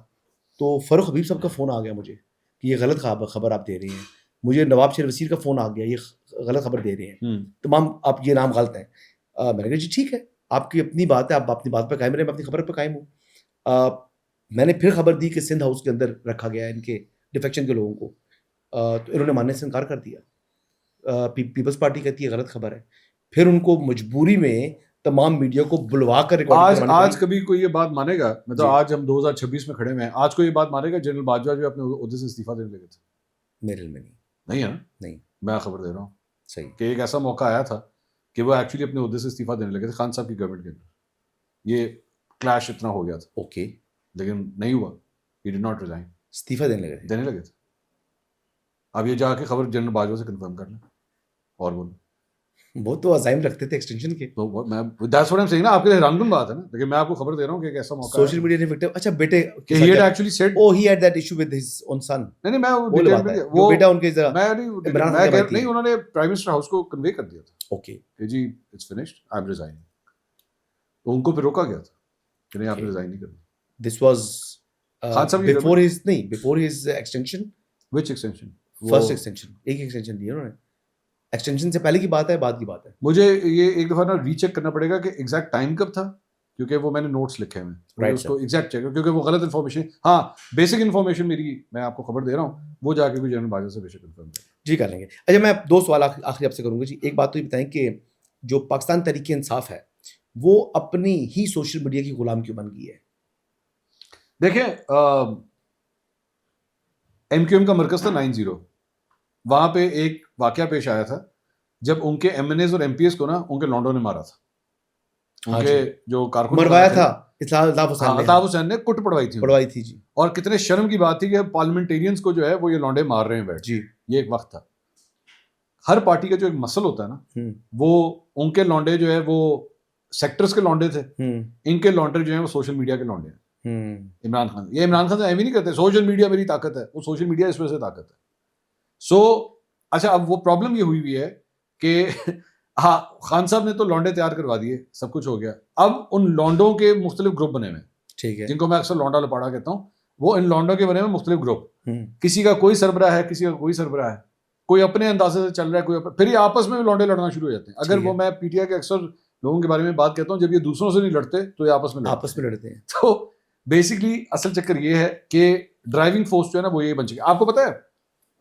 [SPEAKER 2] तो फरूख हबीब साहब का फ़ोन आ गया मुझे कि ये गलत खबर आप दे रही हैं। मुझे नवाब शेर वसीर का फ़ोन आ गया, ये गलत खबर दे रहे हैं, तमाम आप ये नाम गलत हैं। मैंने कहा जी ठीक है, आपकी अपनी बात है, आप अपनी बात पर कायम रहे, मैं अपनी खबर पर कायम हूँ। मैंने फिर खबर दी कि सिंध हाउस के अंदर रखा गया है इनके डिफेक्शन के लोगों को, तो इन्होंने मानने से इनकार कर दिया। पीपल्स पार्टी कहती है गलत खबर है, फिर उनको मजबूरी में तमाम मीडिया को बुलवा कर
[SPEAKER 1] आज कभी कोई ये बात मानेगा, मतलब आज हम 2026 में खड़े हैं, आज कोई ये बात मानेगा जनरल बाजवा जो अपने ओहदे से इस्तीफा देने लगे थे?
[SPEAKER 2] मेरे में
[SPEAKER 1] नहीं है ना?
[SPEAKER 2] नहीं,
[SPEAKER 1] मैं खबर दे रहा हूँ
[SPEAKER 2] सही
[SPEAKER 1] कि एक ऐसा मौका आया था कि वो एक्चुअली अपने ओहदे से इस्तीफा देने लगे थे खान साहब की गवर्नमेंट के अंदर, ये क्लैश इतना हो गया था,
[SPEAKER 2] ओके,
[SPEAKER 1] लेकिन नहीं हुआ, ही डिड नॉट रिजाइन,
[SPEAKER 2] इस्तीफा देने लगे
[SPEAKER 1] थे। अब ये जाके खबर जनरल बाजवा से कंफर्म कर लें और बोलो।
[SPEAKER 2] वो तो अज़ाइम रखते थे एक्सटेंशन के,
[SPEAKER 1] तो मैं that's what I am saying ना, आपके लिए रंगून बात है ना, लेकिन मैं आपको खबर दे रहा हूँ कि एक ऐसा मौका
[SPEAKER 2] सोशल मीडिया ने विक्टिम, अच्छा बेटे
[SPEAKER 1] कि he had actually said,
[SPEAKER 2] oh he had that issue with his own son,
[SPEAKER 1] नहीं मैं
[SPEAKER 2] वो
[SPEAKER 1] डिटेल
[SPEAKER 2] बात
[SPEAKER 1] में
[SPEAKER 2] है,
[SPEAKER 1] वो
[SPEAKER 2] जो बेटा उनके जरा
[SPEAKER 1] मैं
[SPEAKER 2] इमरान खान
[SPEAKER 1] नहीं,
[SPEAKER 2] की बात
[SPEAKER 1] उन्होंने प्राइम मिनिस्टर हाउस को कन्वे कर दिया था
[SPEAKER 2] ओके,
[SPEAKER 1] कि जी it's finished, I am resigning, तो उनको फिर रोका गया था कि नहीं आपने रिजाइन नहीं करना।
[SPEAKER 2] दिस वाज
[SPEAKER 1] खान साहब की
[SPEAKER 2] before his extension,
[SPEAKER 1] which extension?
[SPEAKER 2] First extension, एक एक्सटेंशन दिया उन्होंने, एक्सटेंशन से पहले की बात है, बाद की बात है।
[SPEAKER 1] मुझे ये एक दफा ना रीचेक करना पड़ेगा कि एग्जैक्ट टाइम कब था, क्योंकि वो मैंने नोट्स लिखे हुए हैं,
[SPEAKER 2] Right,
[SPEAKER 1] उसको एग्जैक्ट चेक, क्योंकि वो गलत इन्फॉर्मेशन, हाँ बेसिक इन्फॉर्मेशन मेरी मैं आपको खबर दे रहा हूँ, वो जाके भी जनरल बाजवा से बेशक कंफर्म कर
[SPEAKER 2] जी कर लेंगे। अच्छा मैं दो सवाल आखिरी आपसे करूंगा जी। एक बात तो ये बताएं कि जो पाकिस्तान तहरीक इंसाफ है वो अपनी ही सोशल मीडिया की गुलाम क्यों बन गई है?
[SPEAKER 1] देखिए MQM का मरकज था 90, वहां पे एक वाकया पेश आया था जब उनके MNAs और MPs को ना उनके लॉन्डो ने मारा था, उनके जो कारकुन
[SPEAKER 2] मरवाया था अल्ताफ
[SPEAKER 1] हुसैन ने कुट
[SPEAKER 2] पड़वाई थी जी।
[SPEAKER 1] और कितने शर्म की बात थी कि पार्लियामेंटेरियंस को जो है वो ये लौंडे मार रहे हैं बैठ
[SPEAKER 2] जी।
[SPEAKER 1] ये एक वक्त था। हर पार्टी का जो एक मसल होता है ना, वो उनके लौंडे जो है वो सेक्टर्स के लौंडे थे, इनके लौंडे जो है वो सोशल मीडिया के लौंडे हैं। इमरान खान से एम ही नहीं करते सोशल मीडिया मेरी ताकत है, वो सोशल मीडिया इस वजह से ताकत है। अच्छा अब वो प्रॉब्लम ये हुई हुई है कि हाँ खान साहब ने तो लौंडे तैयार करवा दिए, सब कुछ हो गया, अब उन लौंडों के मुख्तलिफ ग्रुप बने हुए, ठीक है, जिनको मैं अक्सर लौंडा लपाड़ा कहता हूँ, वो इन लौंडों के बने हुए मुख्तलिफ ग्रुप, किसी का कोई सरबराह है, किसी का कोई सरबराह है, कोई अपने अंदाजे से चल रहा है, कोई फिर ये आपस में भी लौंडे लड़ना शुरू हो जाते हैं। अगर वो मैं पीटीआई के अक्सर लोगों के बारे में बात कहता हूँ, जब ये दूसरों से नहीं लड़ते तो ये आपस में लड़ते हैं। तो बेसिकली असल चक्कर ये है कि ड्राइविंग फोर्स जो है ना वो ये बन चुकी है। आपको पता है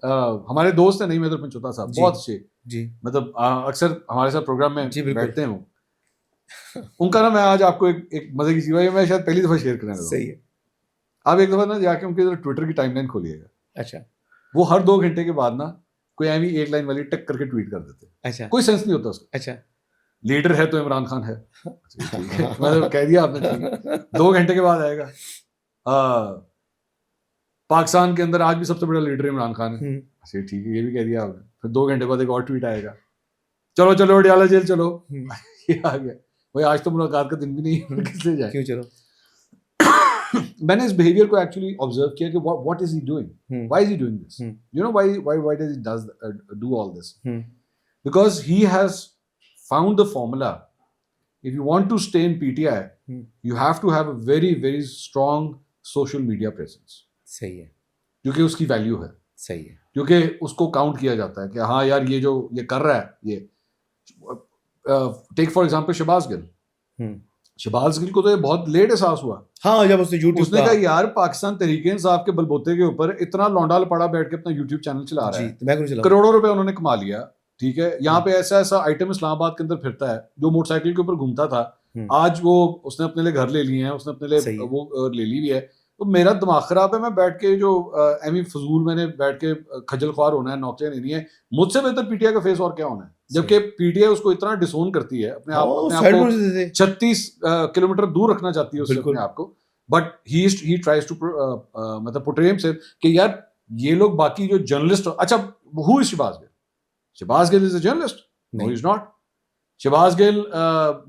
[SPEAKER 1] हमारे दोस्त हैं नहीं मैदर पंचोता साहब, बहुत अच्छे जी, मतलब अक्सर हमारे साथ प्रोग्राम में बैठते हैं वो। उनका ना मैं आज आपको एक मजे की चीज है, मैं शायद पहली दफा शेयर करने लगा। सही है, आप एक दफा ना जाके उनके ट्विटर की टाइमलाइन खोलिएगा। अच्छा, वो हर 2 घंटे के बाद ना कोई ऐवी एक लाइन वाली टक करके ट्वीट कर देते हैं। अच्छा, कोई सेंस नहीं होता उसका। अच्छा, लीडर है तो इमरान खान है, ठीक है मतलब कह दिया आपने, 2 घंटे के बाद आएगा पाकिस्तान के अंदर आज भी सबसे बड़ा लीडर इमरान खान है, अच्छा ठीक है ये भी कह दिया आपने, फिर 2 घंटे बाद एक और ट्वीट आएगा, चलो चलो अडियाला जेल चलो, ये आ गया भाई, आज तो मुलाकात का दिन भी नहीं, किससे जाए, क्यों चलो। मैंने इस बिहेवियर को एक्चुअली ऑब्जर्व किया कि what is he doing, why is he doing this, you know why does he do all this, because he has found the formula. If you want to stay in PTI, you have to have a very, very strong social media presence. सही है, क्योंकि उसकी value है। सही है, क्योंकि उसको count किया जाता है कि हाँ यार ये जो ये कर रहा है, ये take for example Shahbaz Gill. Shahbaz Gill को तो ये बहुत लेट एहसास हुआ, हाँ जब उसने कहा यार पाकिस्तान तहरीक इंसाफ के बलबूते के ऊपर इतना लौंडा लपाड़ा बैठ के अपना यूट्यूब चैनल चला रहा है, करोड़ों रुपए उन्होंने कमा लिया, ठीक है, यहाँ पे ऐसा आइटम इस्लामाबाद के अंदर फिरता है जो मोटरसाइकिल के ऊपर घूमता था, आज वो उसने अपने लिए घर ले लिए हैं, उसने अपने लिए वो ले ली भी है। तो मेरा दिमाग खराब है, मैं बैठ के जो एमी फजूल मैंने बैठ के खजल ख्वार होना है, नौकरियां लेनी है, मुझसे बेहतर पीटीआई का फेस और क्या होना है, जबकि पीटीआई उसको इतना डिसोन करती है, अपने आप को 36 किलोमीटर दूर रखना चाहती है उससे अपने आप को, बट ही ट्राइज टू मतलब पोर्ट्रे हिमसेल्फ कि यार ये लोग बाकी जो जर्नलिस्ट, अच्छा who is Shahbaz Gill? Shahbaz Gill is a journalist? No he is not. Shahbaz Gill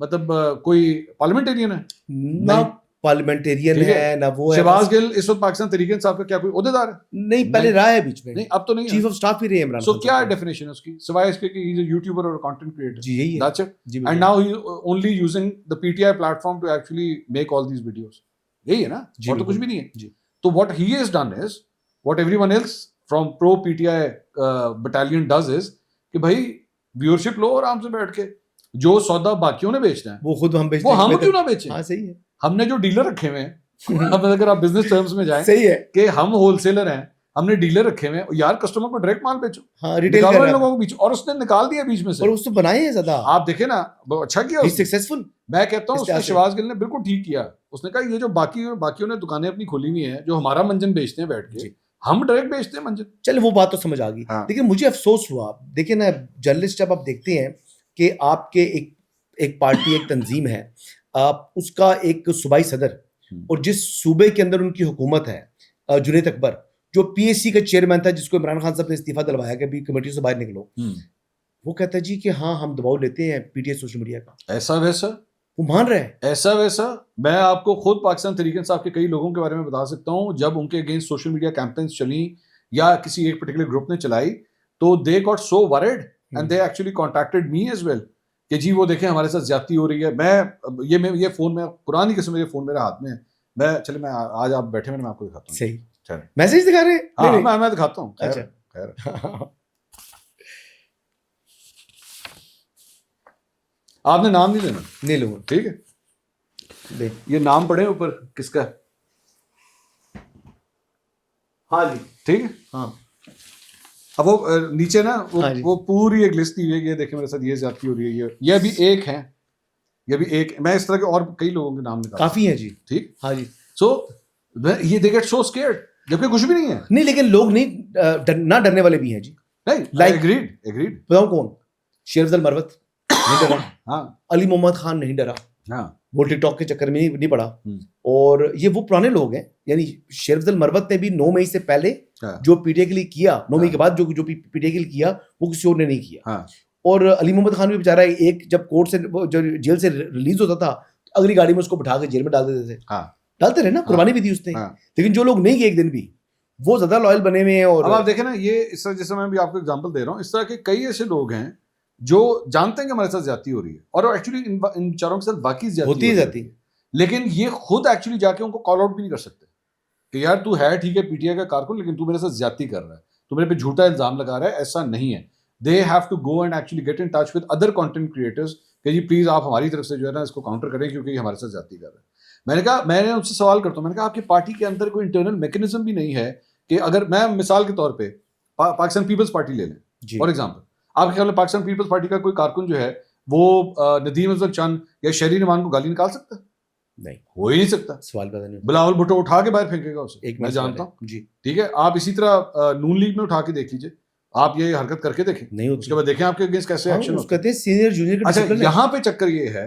[SPEAKER 1] मतलब कोई पार्लियामेंटेरियन है? नहीं।
[SPEAKER 2] पार्लियामेंटेरियन
[SPEAKER 1] ठीक है।
[SPEAKER 2] है ना वो है।
[SPEAKER 1] शहबाज गिल इस वक्त पाकिस्तान तहरीक इंसाफ का क्या कोई ओहदेदार है?
[SPEAKER 2] नहीं, पहले
[SPEAKER 1] नहीं।
[SPEAKER 2] रहा है बीच में,
[SPEAKER 1] नहीं, अब तो नहीं
[SPEAKER 2] चीफ
[SPEAKER 1] है।
[SPEAKER 2] ऑफ स्टाफ भी रहे इमरान
[SPEAKER 1] सो
[SPEAKER 2] खान
[SPEAKER 1] क्या
[SPEAKER 2] साहब के।
[SPEAKER 1] डेफिनेशन है उसकी, सिवाय इसके कि ही इज अ यूट्यूबर और कंटेंट क्रिएटर?
[SPEAKER 2] जी यही है
[SPEAKER 1] दैट्स इट।
[SPEAKER 2] जी
[SPEAKER 1] एंड
[SPEAKER 2] बिल्कुल।
[SPEAKER 1] Now he only using the PTI platform to actually make all these videos. यही है ना,
[SPEAKER 2] जी
[SPEAKER 1] और तो कुछ
[SPEAKER 2] बिल्कुल।
[SPEAKER 1] भी नहीं है।
[SPEAKER 2] जी।
[SPEAKER 1] तो what he has done is what everyone else from pro PTI battalion does is कि भाई व्यूअरशिप लो आराम से बैठ के, जो सौदा बाकियों ने बेचना है
[SPEAKER 2] वो खुद हम बेचते
[SPEAKER 1] वो
[SPEAKER 2] हैं
[SPEAKER 1] हम
[SPEAKER 2] बेहतर-
[SPEAKER 1] क्यों ना बेचें?
[SPEAKER 2] हाँ सही है।
[SPEAKER 1] हमने जो डीलर रखे हुए हैं अब अगर आप बिजनेस टर्म्स में जाएं
[SPEAKER 2] सही है।
[SPEAKER 1] कि हम होलसेलर हैं, हमने डीलर रखे हुए हैं, यार कस्टमर को डायरेक्ट माल बेचो,
[SPEAKER 2] हाँ रिटेल
[SPEAKER 1] निकालो
[SPEAKER 2] कर
[SPEAKER 1] इन
[SPEAKER 2] रहा
[SPEAKER 1] लोगों
[SPEAKER 2] है
[SPEAKER 1] को बीच, और उसने निकाल दिया बीच में से।
[SPEAKER 2] और उससे बनाए हैं ज्यादा।
[SPEAKER 1] आप देखे ना, वो अच्छा किया
[SPEAKER 2] ही
[SPEAKER 1] उसने।
[SPEAKER 2] सक्सेसफुल।
[SPEAKER 1] मैं कहता हूँ
[SPEAKER 2] इस तरह
[SPEAKER 1] उसने
[SPEAKER 2] से।
[SPEAKER 1] शहबाज गिल ने बिल्कुल ठीक किया। उसने कहा ये जो बाकियों ने दुकानें अपनी खोली हुई हैं, जो हमारा मंजन बेचते हैं बैठ के,
[SPEAKER 2] जी।
[SPEAKER 1] हम डायरेक्ट बेचते हैं मंजन।
[SPEAKER 2] चलो वो बात तो समझ आ गई।
[SPEAKER 1] हाँ।
[SPEAKER 2] लेकिन मुझे अफसोस हुआ, देखिए ना जर्नलिस्ट जब आप देखते हैं कि आपके एक पार्टी एक तंजीम है, आप उसका एक सूबाई सदर और जिस सूबे के अंदर उनकी हुकूमत है जुनैद अकबर जो पीएससी का चेयरमैन था, जिसको इमरान खान साहब ने इस्तीफा दिलवाया कि अभी कमेटी से बाहर निकलो, वो कहता है जी कि हाँ हम दबाव लेते हैं पीटीआई सोशल मीडिया का।
[SPEAKER 1] ऐसा वैसा
[SPEAKER 2] वो मान रहा है।
[SPEAKER 1] ऐसा वैसा मैं आपको खुद पाकिस्तान तहरीक इंसाफ के कई लोगों के बारे में बता सकता हूं, जब उनके अगेंस्ट सोशल मीडिया कैंपेन्स चली या किसी एक पर्टिकुलर ग्रुप ने चलाई, तो they got so worried and they actually contacted me as well कि जी वो देखें हमारे साथ ज्यादती हो रही है। मैं ये फोन में पुरानी किस्म, ये फोन मेरे हाथ में है, मैं आज आप बैठे मैं आपको दिखाता हूँ।
[SPEAKER 2] सही
[SPEAKER 1] चलो
[SPEAKER 2] मैसेज दिखा रहे हैं।
[SPEAKER 1] हाँ
[SPEAKER 2] नहीं,
[SPEAKER 1] मैं दिखाता हूँ।
[SPEAKER 2] अच्छा।
[SPEAKER 1] खैर आपने नाम नहीं लेना,
[SPEAKER 2] नहीं लूंगा।
[SPEAKER 1] ठीक है?
[SPEAKER 2] देख
[SPEAKER 1] ये नाम पढ़े ऊपर किसका है,
[SPEAKER 2] हाँ जी
[SPEAKER 1] ठीक है?
[SPEAKER 2] हाँ
[SPEAKER 1] अब वो नीचे ना
[SPEAKER 2] हाँ जी।
[SPEAKER 1] वो पूरी एक लिस्ट दी हुई है, ये देखें मेरे साथ ये ज्यादती हो रही है, ये भी एक है, ये भी एक। मैं इस तरह के और कई लोगों के नाम निकाल,
[SPEAKER 2] काफी है जी।
[SPEAKER 1] ठीक।
[SPEAKER 2] हाँ जी।
[SPEAKER 1] सो ये दे गेट सो स्केयर्ड जबकि कुछ भी नहीं है।
[SPEAKER 2] नहीं लेकिन लोग नहीं ना डरने वाले भी हैं जी।
[SPEAKER 1] नहीं
[SPEAKER 2] Like-
[SPEAKER 1] एग्रीड
[SPEAKER 2] बताऊं कौन? शेर अफजल मरवत नहीं डरा,
[SPEAKER 1] हाँ
[SPEAKER 2] अली मोहम्मद खान नहीं डरा,
[SPEAKER 1] हाँ
[SPEAKER 2] वो टिकटॉक के चक्कर में नहीं पड़ा।
[SPEAKER 1] हम्म।
[SPEAKER 2] और ये वो पुराने लोग हैं, यानी शेर अफजल मरवत ने भी 9 मई से पहले
[SPEAKER 1] हाँ।
[SPEAKER 2] जो पीटीआई के लिए किया, 9 मई
[SPEAKER 1] हाँ।
[SPEAKER 2] के बाद जो पीटीआई के लिए किया वो किसी और ने नहीं किया।
[SPEAKER 1] हाँ
[SPEAKER 2] और अली मोहम्मद खान भी बेचारा एक जब कोर्ट से जो जेल से रिलीज होता था तो अगली गाड़ी में उसको बिठा के जेल में डाल देते थे।
[SPEAKER 1] हाँ
[SPEAKER 2] डालते रहे ना, कुर्बानी भी दी उसने।
[SPEAKER 1] हाँ।
[SPEAKER 2] लेकिन जो लोग नहीं गए एक दिन भी, वो ज्यादा लॉयल बने हुए हैं। और
[SPEAKER 1] अब आप देखें ना, ये इस तरह, जैसे मैं भी आपको एग्जांपल दे रहा हूँ, इस तरह के कई ऐसे लोग हैं जो जानते हैं कि हमारे साथ ज्यादती हो रही है और एक्चुअली इन चारों के साथ वाकई ज्यादती
[SPEAKER 2] होती है
[SPEAKER 1] हो रही
[SPEAKER 2] जाती।
[SPEAKER 1] लेकिन ये खुद एक्चुअली जाके उनको कॉल आउट भी नहीं कर सकते कि यार तू है ठीक है पीटीआई का कारकुन, लेकिन तू मेरे साथ ज्यादती कर रहा है, तू मेरे पे झूठा इल्जाम लगा रहा है। ऐसा नहीं है। They have to go and actually get in touch with other content creators कि जी प्लीज आप हमारी तरफ से जो है ना इसको काउंटर करें क्योंकि ये हमारे साथ ज्यादती कर रहा है। मैंने उनसे सवाल करता हूँ, मैंने कहा आपकी पार्टी के अंदर कोई इंटरनल मैकेनिज्म भी नहीं है कि अगर मैं मिसाल के तौर पर पाकिस्तान पीपल्स पार्टी ले लें फॉर एग्जाम्पल, आपके ख्याल में पाकिस्तान पीपल्स पार्टी का कोई कारकुन जो है वो नदीम अफजल चंद या शहरी नमान को गाली निकाल सकता है?
[SPEAKER 2] नहीं,
[SPEAKER 1] हो ही नहीं सकता।
[SPEAKER 2] सवाल पता नहीं।
[SPEAKER 1] बिलावल भुट्टो उठा के बाहर फेंकेगा उसे,
[SPEAKER 2] एक
[SPEAKER 1] मैं
[SPEAKER 2] मिनट
[SPEAKER 1] जानता हूँ
[SPEAKER 2] जी।
[SPEAKER 1] ठीक है। आप इसी तरह नून लीग में उठा के देख लीजिए, आप ये हरकत करके देखें,
[SPEAKER 2] नहीं होती।
[SPEAKER 1] उसके बाद देखें आपके अगेंस्ट कैसे एक्शन होता है।
[SPEAKER 2] कहते हैं सीनियर जूनियर का
[SPEAKER 1] अच्छा
[SPEAKER 2] डिसिप्लिन है।
[SPEAKER 1] यहाँ पे चक्कर ये है,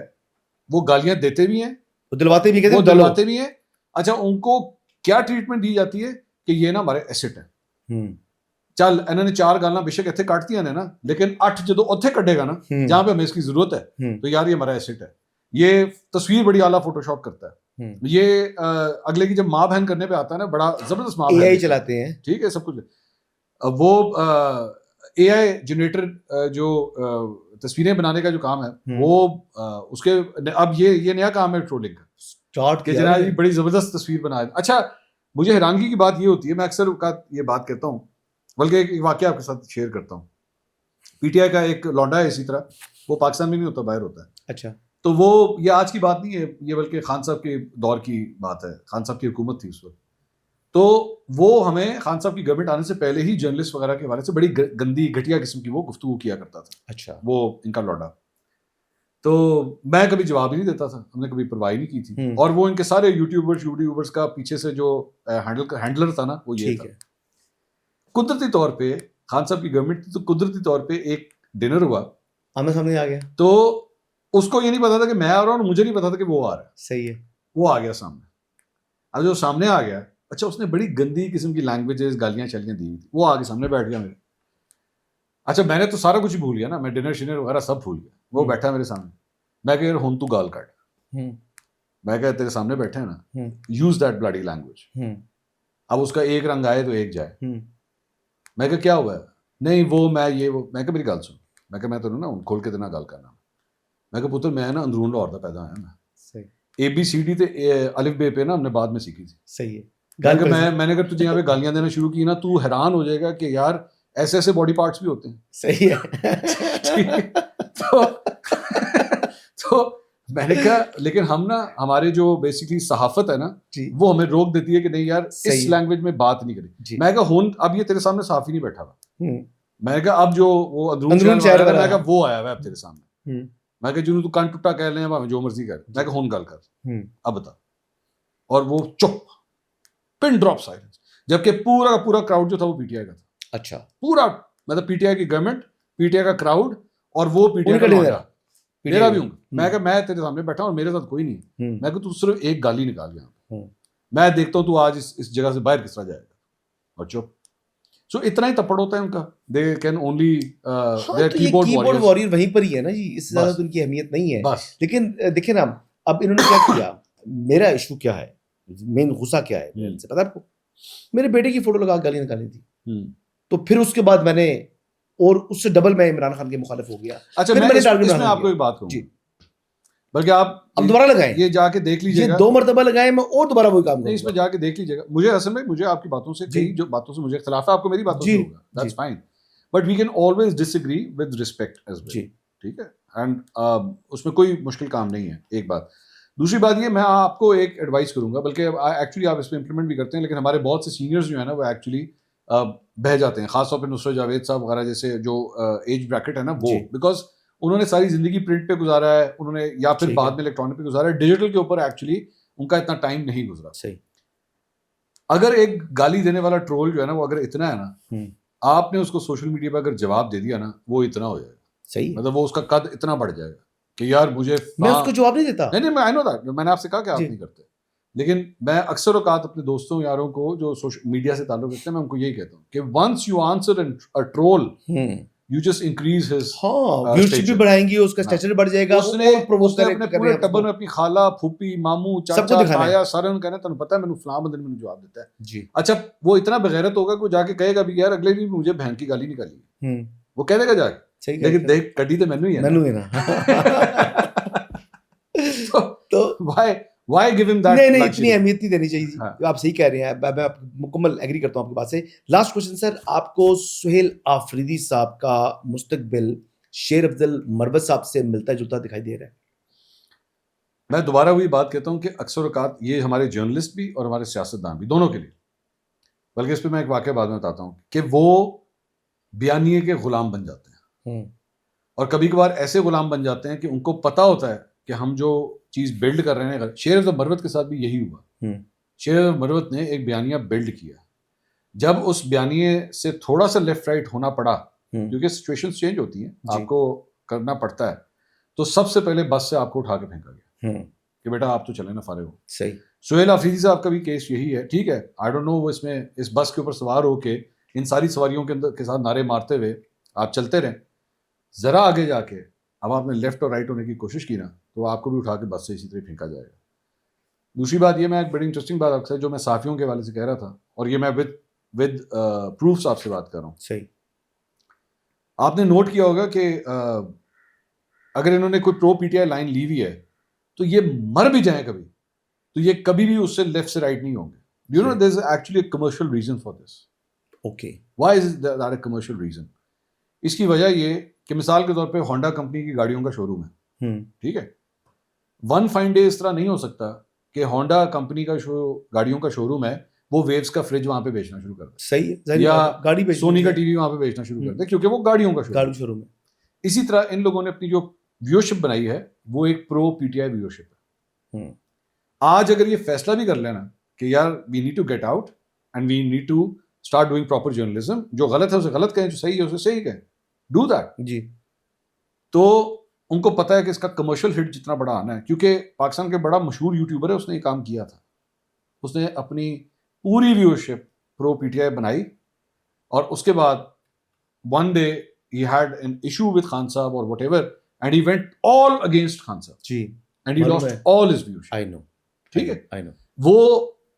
[SPEAKER 1] वो गालियां देते भी हैं,
[SPEAKER 2] वो दिलवाते भी, कहते
[SPEAKER 1] वो
[SPEAKER 2] हैं दलो।
[SPEAKER 1] दिलवाते भी हैं। अच्छा उनको क्या ट्रीटमेंट दी जाती है कि ये ना हमारे एसेट है, चल इन्होंने 4 गालां बेशक इत्थे कटतियां ने ना, लेकिन 8 जो उत्थे कटेगा ना जहां पे हमें इसकी जरूरत है, तो यार ये हमारा एसेट है। ये तस्वीर बड़ी आला फोटोशॉप करता है, ये अगले की जब माँ बहन करने पे आता है ना, बड़ा जबरदस्त माँ
[SPEAKER 2] एआई
[SPEAKER 1] बहन
[SPEAKER 2] चलाते हैं,
[SPEAKER 1] ठीक है सब कुछ। वो एआई जनरेटर जो तस्वीरें बनाने का जो काम है वो उसके अब ये नया काम है ट्रोलिंग का,
[SPEAKER 2] स्टार्ट
[SPEAKER 1] कि जनाब ये बड़ी जबरदस्त तस्वीर बनाए। अच्छा मुझे हैरानगी की बात ये होती है, मैं अक्सर का ये बात कहता हूँ, बल्कि एक वाकया आपके साथ शेयर करता हूँ। पीटीआई का एक लौंडा है इसी तरह, वो पाकिस्तान में नहीं होता, बाहर होता है।
[SPEAKER 2] अच्छा,
[SPEAKER 1] तो वो ये आज की बात नहीं है, ये बल्कि खान साहब के दौर की बात है, खान साहब की हुकूमत थी उस वक्त। तो वो हमें खान साहब की गवर्नमेंट आने से पहले ही जर्नलिस्ट वगैरह के बारे से बड़ी गंदी घटिया किस्म की वो गुफ्तगू किया करता था।
[SPEAKER 2] अच्छा,
[SPEAKER 1] वो इनका लौंडा, तो मैं कभी जवाब ही नहीं देता था, हमने कभी परवाह ही नहीं की थी। और वो इनके सारे यूट्यूबर्स का पीछे से जो हैंडलर था ना, वो ये था। कुदरती तौर पे खान साहब की गवर्नमेंट थी, तो कुदरती तौर पे एक डिनर हुआ,
[SPEAKER 2] आमने सामने आ गया।
[SPEAKER 1] तो उसको ये नहीं पता था कि मैं आ रहा हूँ, मुझे नहीं पता था कि वो आ रहा है।
[SPEAKER 2] सही है।
[SPEAKER 1] वो आ गया सामने। अब जो सामने आ गया, अच्छा उसने बड़ी गंदी किस्म की लैंग्वेजेस गालियां चलियां दी थी, वो आगे सामने बैठ गया मेरे। अच्छा मैंने तो सारा कुछ ही भूल गया ना, मैं डिनर शिनर वगैरह सब भूल गया। वो बैठा मेरे सामने, मैं कह यार हुन तू गाल काट। मैं कहा तेरे सामने बैठे हैं ना,
[SPEAKER 2] हम्म,
[SPEAKER 1] यूज दैट ब्लडी लैंग्वेज।
[SPEAKER 2] हम्म,
[SPEAKER 1] अब उसका एक रंग आए तो एक जाए।
[SPEAKER 2] हम्म,
[SPEAKER 1] मैं कहा क्या हुआ है? नहीं वो मैं ये वो। मैं कहा मेरी गल सुन। मैं कहा मैं तेन ना खोल के तेरे नाल गल करना। मैं कहा पुत्र मैं ना अंदरून लाहौर दा पैदा होया मैं।
[SPEAKER 2] सही,
[SPEAKER 1] ABCD ते अलिफ बे पे ना हमने बाद में सीखी थी।
[SPEAKER 2] सही है।
[SPEAKER 1] मैंने अगर तुझे यहाँ पे गालियां देना शुरू की ना, तू हैरान हो जाएगा कि यार ऐसे ऐसे बॉडी पार्ट्स भी होते हैं।
[SPEAKER 2] सही है।
[SPEAKER 1] ठीक है? तो तो मैंने कहा लेकिन हम ना, हमारे जो बेसिकली सहाफत है ना,
[SPEAKER 2] जी,
[SPEAKER 1] वो हमें रोक देती है कि नहीं यार
[SPEAKER 2] सही
[SPEAKER 1] इस
[SPEAKER 2] है।
[SPEAKER 1] लैंग्वेज में बात नहीं करें।
[SPEAKER 2] जी,
[SPEAKER 1] मैं कहा हुन अब ये तेरे सामने सहाफी नहीं बैठा हुआ।
[SPEAKER 2] हम्म,
[SPEAKER 1] मैंने कहा अब जो वो
[SPEAKER 2] अंदरून
[SPEAKER 1] अंदरून
[SPEAKER 2] शहर
[SPEAKER 1] शहर वाला,
[SPEAKER 2] वाला
[SPEAKER 1] मैं कहा
[SPEAKER 2] है।
[SPEAKER 1] वो आया हुआ है अब तेरे सामने।
[SPEAKER 2] हम्म,
[SPEAKER 1] मैं कहा जिन्होंने तू कान टुट्टा कह ले भाਵੇਂ जो मर्जी कर। मैं कहा हुन गल कर,
[SPEAKER 2] हम्म,
[SPEAKER 1] अब बता। और वो चुप, पिन ड्रॉप साइलेंस। जबकि पूरा का पूरा क्राउड जो था वो PTI का था।
[SPEAKER 2] अच्छा,
[SPEAKER 1] पूरा मतलब PTI की गवर्नमेंट, PTI का क्राउड और वो PTI
[SPEAKER 2] उनका
[SPEAKER 1] का
[SPEAKER 2] leader,
[SPEAKER 1] लौंडा। मेरा भी हूँ।
[SPEAKER 2] हम्म,
[SPEAKER 1] मैं कहा मैं तेरे सामने बैठा हूँ और मेरे साथ कोई नहीं है।
[SPEAKER 2] हम्म,
[SPEAKER 1] मैं कहा तू सिर्फ एक गाली निकाल यहाँ पे।
[SPEAKER 2] हम्म,
[SPEAKER 1] मैं देखता हूँ तू आज इस जगह से बाहर किस तरह जाएगा। और चुप। सो इतना ही तपड़ होता है उनका। दे कैन ओनली
[SPEAKER 2] हाँ,
[SPEAKER 1] देयर
[SPEAKER 2] तो ये
[SPEAKER 1] कीबोर्ड
[SPEAKER 2] कीबोर्ड
[SPEAKER 1] वॉरियर्स।
[SPEAKER 2] वॉरियर वहीं पर ही है ना जी, इससे ज्यादा
[SPEAKER 1] बस
[SPEAKER 2] तो उनकी अहमियत नहीं है।
[SPEAKER 1] बस।
[SPEAKER 2] लेकिन देखिए ना, अब इन्होंने क्या किया, मेरा इशू क्या है, मेन गुस्सा क्या है मेरे इनसे, पता है आपको? मेरे बेटे की फोटो लगा के गाली निकाली थी,
[SPEAKER 1] हम्म।
[SPEAKER 2] तो फिर उसके बाद मैंने, और उससे डबल मैं इमरान खान के मुखालिफ हो गया।
[SPEAKER 1] अच्छा
[SPEAKER 2] फिर
[SPEAKER 1] मैं
[SPEAKER 2] मैंने टारगेट
[SPEAKER 1] इसमें
[SPEAKER 2] बनाना
[SPEAKER 1] आपको
[SPEAKER 2] किया।
[SPEAKER 1] एक बात
[SPEAKER 2] जी,
[SPEAKER 1] कहूँगा, बल्कि आप
[SPEAKER 2] अब दोबारा लगाएं,
[SPEAKER 1] ये जाके देख
[SPEAKER 2] ये
[SPEAKER 1] लीजिएगा।
[SPEAKER 2] 2 मरतबा लगाए, मैं और दोबारा वही काम
[SPEAKER 1] नहीं इसमें
[SPEAKER 2] करूंगा।
[SPEAKER 1] जाके देख लीजिएगा। मुझे असल में मुझे आपकी बातों से
[SPEAKER 2] जी।
[SPEAKER 1] कई जो बातों से मुझे इख्तिलाफ है, आपको मेरी बातों से
[SPEAKER 2] जी,
[SPEAKER 1] होगा, दैट्स
[SPEAKER 2] जी।
[SPEAKER 1] Fine, but we can always disagree with respect as
[SPEAKER 2] जी,
[SPEAKER 1] वेल। ठीक है? एंड उसमें कोई मुश्किल काम नहीं है। एक बात। दूसरी बात ये, मैं आपको एक एडवाइस करूंगा, बल्कि एक्चुअली आप इसमें इंप्लीमेंट भी करते हैं, लेकिन हमारे बहुत से सीनियर्स जो है ना वो एक्चुअली बह जाते हैं, खासतौर पर नुसरत जावेद साहब वगैरह जैसे जो एज ब्रैकेट है ना वो,
[SPEAKER 2] जी।
[SPEAKER 1] बिकॉज उन्होंने सारी जिंदगी प्रिंट पे गुजारा है, उन्होंने या फिर
[SPEAKER 2] ठीक
[SPEAKER 1] बाद
[SPEAKER 2] है।
[SPEAKER 1] में इलेक्ट्रॉनिक पे गुजारा है, डिजिटल के ऊपर एक्चुअली उनका इतना टाइम नहीं गुजरा।
[SPEAKER 2] सही,
[SPEAKER 1] अगर एक गाली देने वाला ट्रोल जो है ना वो अगर इतना है ना,
[SPEAKER 2] हम्म,
[SPEAKER 1] आपने उसको सोशल मीडिया पर अगर जवाब दे दिया ना, वो इतना हो जाएगा,
[SPEAKER 2] सही है।
[SPEAKER 1] मतलब वो उसका कद इतना बढ़ जाएगा कि यार मुझे
[SPEAKER 2] मैं उसको जवाब नहीं देता।
[SPEAKER 1] नहीं नहीं, मैं आई नो दैट, मैंने आपसे कहा कि आप
[SPEAKER 2] जी।
[SPEAKER 1] नहीं करते, लेकिन मैं अक्सर औकात अपने दोस्तों यारों को जो सोशल मीडिया से ताल्लुक रखते हैं, मैं उनको यही कहता हूँ कि once you answer a troll, you just increase his
[SPEAKER 2] हाँ, व्यूअरशिप भी
[SPEAKER 1] stature.
[SPEAKER 2] बढ़ाएंगे, उसका
[SPEAKER 1] हाँ।
[SPEAKER 2] स्टेचर बढ़ जाएगा,
[SPEAKER 1] उसने
[SPEAKER 2] वो provoke
[SPEAKER 1] उसने
[SPEAKER 2] करे-
[SPEAKER 1] अपने
[SPEAKER 2] कर
[SPEAKER 1] पूरे
[SPEAKER 2] रहे हैं
[SPEAKER 1] टब्बर में
[SPEAKER 2] उसको।
[SPEAKER 1] अपनी खाला, फूफी, मामू,
[SPEAKER 2] सबको
[SPEAKER 1] चाचा,
[SPEAKER 2] दिखाना है।
[SPEAKER 1] ताया सारे उन्हें कहना तुम पता है मैंने फलां बंदे ने मैंने जवाब देता है।
[SPEAKER 2] जी,
[SPEAKER 1] अच्छा वो इतना बेगैरत होगा कि वो जाके कहेगा भी यार अगले दिन मुझे बहन की गाली निकाली,
[SPEAKER 2] हम्म,
[SPEAKER 1] वो कह देगा जाके,
[SPEAKER 2] सही
[SPEAKER 1] लेकिन देख कटी तो मैनू ही है ना।
[SPEAKER 2] मैनू है ना। तो
[SPEAKER 1] व्हाई गिव हिम दैट
[SPEAKER 2] नहीं नहीं,
[SPEAKER 1] luxury?
[SPEAKER 2] इतनी अहमियत नहीं देनी चाहिए।
[SPEAKER 1] हाँ।
[SPEAKER 2] आप सही कह रहे हैं, मैं मुकम्मल एग्री करता हूँ आपकी बात से। लास्ट क्वेश्चन सर, आपको सुहेल आफरीदी साहब का मुस्तकबिल शेर अफजल मरवत साहब से मिलता जुलता दिखाई दे रहा है?
[SPEAKER 1] मैं दोबारा वही बात कहता हूँ कि अक्सर औकात ये हमारे जर्नलिस्ट भी और हमारे सियासतदान भी, दोनों के लिए, बल्कि इस पर मैं एक वाक़या बाद में बताता हूँ कि वो बयानिए के गुलाम बन जाते हैं, और कभी कभार ऐसे गुलाम बन जाते हैं कि उनको पता होता है कि हम जो चीज़ बिल्ड कर रहे हैं। शेर अफजल मरवत के साथ भी यही हुआ। शेर अफजल मरवत ने एक बयानिया बिल्ड किया, जब उस बयानिए से थोड़ा सा लेफ्ट राइट होना पड़ा, क्योंकि सिचुएशंस चेंज होती हैं, आपको करना पड़ता है, तो सबसे पहले बस से आपको उठा के फेंका गया कि बेटा आप तो चले ना, फारिग हो।
[SPEAKER 2] सही।
[SPEAKER 1] सुहेल आफरीदी साहब का भी केस यही है। ठीक है, आई डोंट नो वो इसमें इस बस के ऊपर सवार होके इन सारी सवारियों के अंदर के साथ नारे मारते हुए आप चलते रहें, ज़रा आगे जाके अब आपने लेफ्ट और राइट होने की कोशिश की ना, तो आपको भी उठा के बस से इसी तरह फेंका जाएगा। दूसरी बात ये, मैं एक बड़ी इंटरेस्टिंग बात आपसे जो मैं साफियों के वाले से कह रहा था, और ये मैं विद प्रूफ्स आपसे बात कर रहा हूँ।
[SPEAKER 2] सही।
[SPEAKER 1] आपने नोट किया होगा कि अगर इन्होंने कोई प्रो PTI लाइन ली हुई है, तो ये मर भी जाए कभी, तो ये कभी भी उससे लेफ्ट से राइट नहीं होंगे। You know there is actually a commercial reason for this.
[SPEAKER 2] Okay,
[SPEAKER 1] why is that a commercial reason? इसकी वजह ये कि मिसाल के तौर पे होंडा कंपनी की गाड़ियों का शोरूम है, ठीक है, वन फाइन डे इस तरह नहीं हो सकता कि होंडा कंपनी का गाड़ियों का शोरूम है, वो वेव्स का फ्रिज वहां पे बेचना शुरू कर दे,
[SPEAKER 2] सही है,
[SPEAKER 1] या
[SPEAKER 2] गाड़ी बेचनी
[SPEAKER 1] सोनी का
[SPEAKER 2] है।
[SPEAKER 1] टीवी वहां पे बेचना शुरू कर दे, क्योंकि वो गाड़ियों का शोरूम
[SPEAKER 2] गाड़ी
[SPEAKER 1] है।
[SPEAKER 2] शोरूम है।
[SPEAKER 1] इसी तरह इन लोगों ने अपनी जो व्यूअरशिप बनाई है वो एक प्रो PTI व्यूअरशिप है। आज अगर ये फैसला भी कर लेना कि यार we need to get out and we need to start doing proper journalism, जो गलत है उसे गलत कहें, जो सही है उसे सही कहें, डू दैट
[SPEAKER 2] जी।
[SPEAKER 1] तो उनको पता है कि इसका कमर्शियल हिट जितना बड़ा आना है, क्योंकि पाकिस्तान के बड़ा मशहूर यूट्यूबर है, उसने ये काम किया था, उसने अपनी पूरी व्यूअरशिप प्रो PTI बनाई, और उसके बाद one day he had an issue with Khan Sahab or whatever, and he went all against Khan Sahab,
[SPEAKER 2] जी,
[SPEAKER 1] and he
[SPEAKER 2] मालूम
[SPEAKER 1] lost
[SPEAKER 2] है।
[SPEAKER 1] all his viewership.
[SPEAKER 2] I know.
[SPEAKER 1] ठीक है,
[SPEAKER 2] आई नो।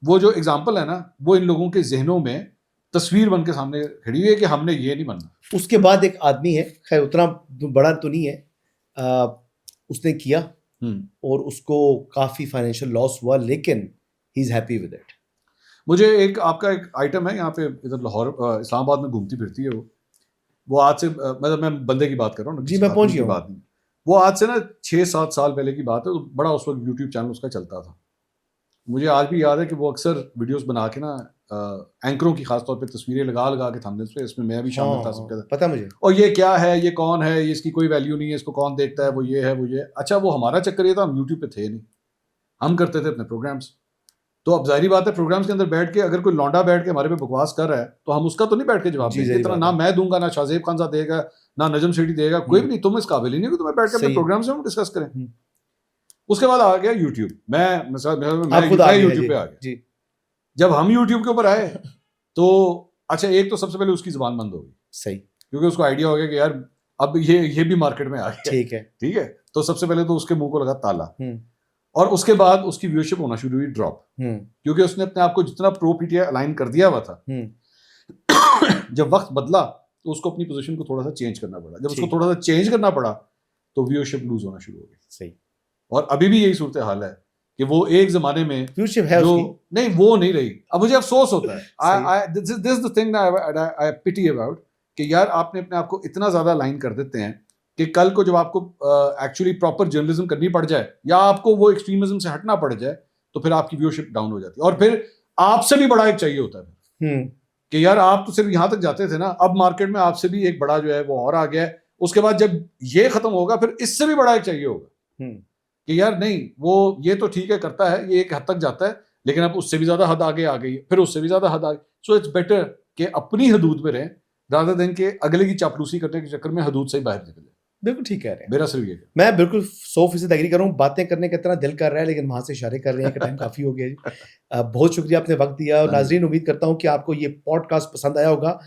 [SPEAKER 1] वो जो एग्जाम्पल है ना, वो इन लोगों के जहनों में तस्वीर बन के सामने खड़ी हुई है कि हमने ये नहीं बनना।
[SPEAKER 2] उसके बाद एक आदमी है, खैर उतना बड़ा तो नहीं है, उसने किया और उसको काफी फाइनेंशियल लॉस हुआ, लेकिन he is happy with it.
[SPEAKER 1] मुझे एक आपका एक आइटम है यहाँ पे, इधर लाहौर इस्लामाबाद में घूमती फिरती है वो आज से मतलब मैं बंदे की बात कर रहा हूँ,
[SPEAKER 2] जी मैं पहुंच गया
[SPEAKER 1] बात नहीं, वो आज से ना 6-7 साल पहले की बात है, तो बड़ा उस वक्त यूट्यूब चैनल उसका चलता था। मुझे आज भी याद है कि वो अक्सर वीडियोस बना के ना एंकरों की खासतौर पे तस्वीरें लगा लगा के थंबनेल्स पे, इसमें मैं भी शामिल था, सबके था,
[SPEAKER 2] पता मुझे,
[SPEAKER 1] और ये क्या है, ये कौन है, ये इसकी कोई वैल्यू नहीं है, इसको कौन देखता है, वो ये है वो ये। अच्छा, वो हमारा चक्कर ये था, हम यूट्यूब पे थे नहीं, हम करते थे अपने प्रोग्राम्स। तो अब जाहिर बात है, प्रोग्राम्स के अंदर बैठ के अगर कोई लौंडा बैठ के हमारे पे बकवास कर रहा है तो हम उसका तो नहीं बैठ के जवाब देंगे, इतना ना मैं दूंगा, ना शाहजेब खान साहब देगा, ना नजम सेठी देगा, कोई भी नहीं, तुम इस काबिल ही नहीं कि तुम्हें बैठ के अपने प्रोग्राम्स में हम डिस्कस करें। उसके बाद आ गया यूट्यूब, मैं यूट्यूब पे आ गया जी। जब हम यूट्यूब के ऊपर आए तो अच्छा, एक तो सबसे पहले उसकी जुबान बंद हो गई,
[SPEAKER 2] सही,
[SPEAKER 1] क्योंकि उसको आइडिया हो गया कि यार अब ये भी मार्केट में आ गया, ठीक है। तो सबसे पहले तो उसके मुंह को लगा ताला, और उसके बाद उसकी व्यूअरशिप होना शुरू हुई ड्रॉप, क्योंकि उसने अपने आप को जितना प्रो पीटीआई अलाइन कर दिया हुआ था, जब वक्त बदला तो उसको अपनी पोजीशन को थोड़ा सा चेंज करना पड़ा। जब उसको थोड़ा सा चेंज करना पड़ा तो व्यूअरशिप लूज होना शुरू हो गई।
[SPEAKER 2] सही, और
[SPEAKER 1] अभी भी यही सूरत हाल है कि वो एक जमाने में
[SPEAKER 2] व्यूअरशिप है जो
[SPEAKER 1] नहीं, वो नहीं रही। अब मुझे अफसोस होता है, this is the thing I pity about, कि यार आपने अपने आप को इतना ज्यादा अलाइन कर देते हैं कि कल को जब आपको एक्चुअली प्रॉपर जर्नलिज्म करनी पड़ जाए या आपको वो एक्सट्रीमिज्म से हटना पड़ जाए तो फिर आपकी व्यूअरशिप डाउन हो जाती है, और फिर आपसे भी बड़ा एक चाहिए होता है कि यार आप तो सिर्फ यहां तक जाते थे ना, अब मार्केट में आपसे भी एक बड़ा जो है वो और आ गया है। उसके बाद जब ये खत्म होगा फिर इससे भी बड़ा एक चाहिए होगा कि यार नहीं, वो ये तो ठीक है करता है, ये एक हद तक जाता है, लेकिन अब उससे भी ज्यादा हद आगे आ गई है, फिर उससे भी ज्यादा हद आ गई। सो इट्स बेटर कि अपनी हदूद में रहें रादर देन के अगले की चापलूसी करने के चक्कर में हदूद से ही बाहर निकले।
[SPEAKER 2] बिल्कुल ठीक कह रहे हैं,
[SPEAKER 1] मेरा सिर्फ ये,
[SPEAKER 2] मैं बिल्कुल 100% एग्री कर रहा हूँ। बातें करने का इतना दिल कर रहा है लेकिन वहां से इशारे कर रहे हैं कि टाइम काफी हो गया जी। बहुत शुक्रिया, आपने वक्त दिया। और नाजरीन, उम्मीद करता हूँ कि आपको ये पॉडकास्ट पसंद आया होगा।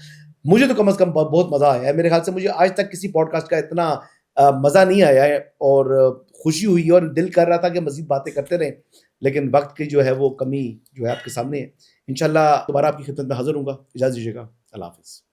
[SPEAKER 2] मुझे तो कम से कम बहुत मजा आया है। मेरे ख्याल से मुझे आज तक किसी पॉडकास्ट का इतना मजा नहीं आया है, और खुशी हुई और दिल कर रहा था कि मजीद बातें करते रहें, लेकिन वक्त की जो है वो कमी जो है आपके सामने है। इंशाल्लाह दोबारा आपकी खिदमत में हाजिर होऊंगा। इजाज़त दीजिएगा, अल्लाह हाफ़िज़।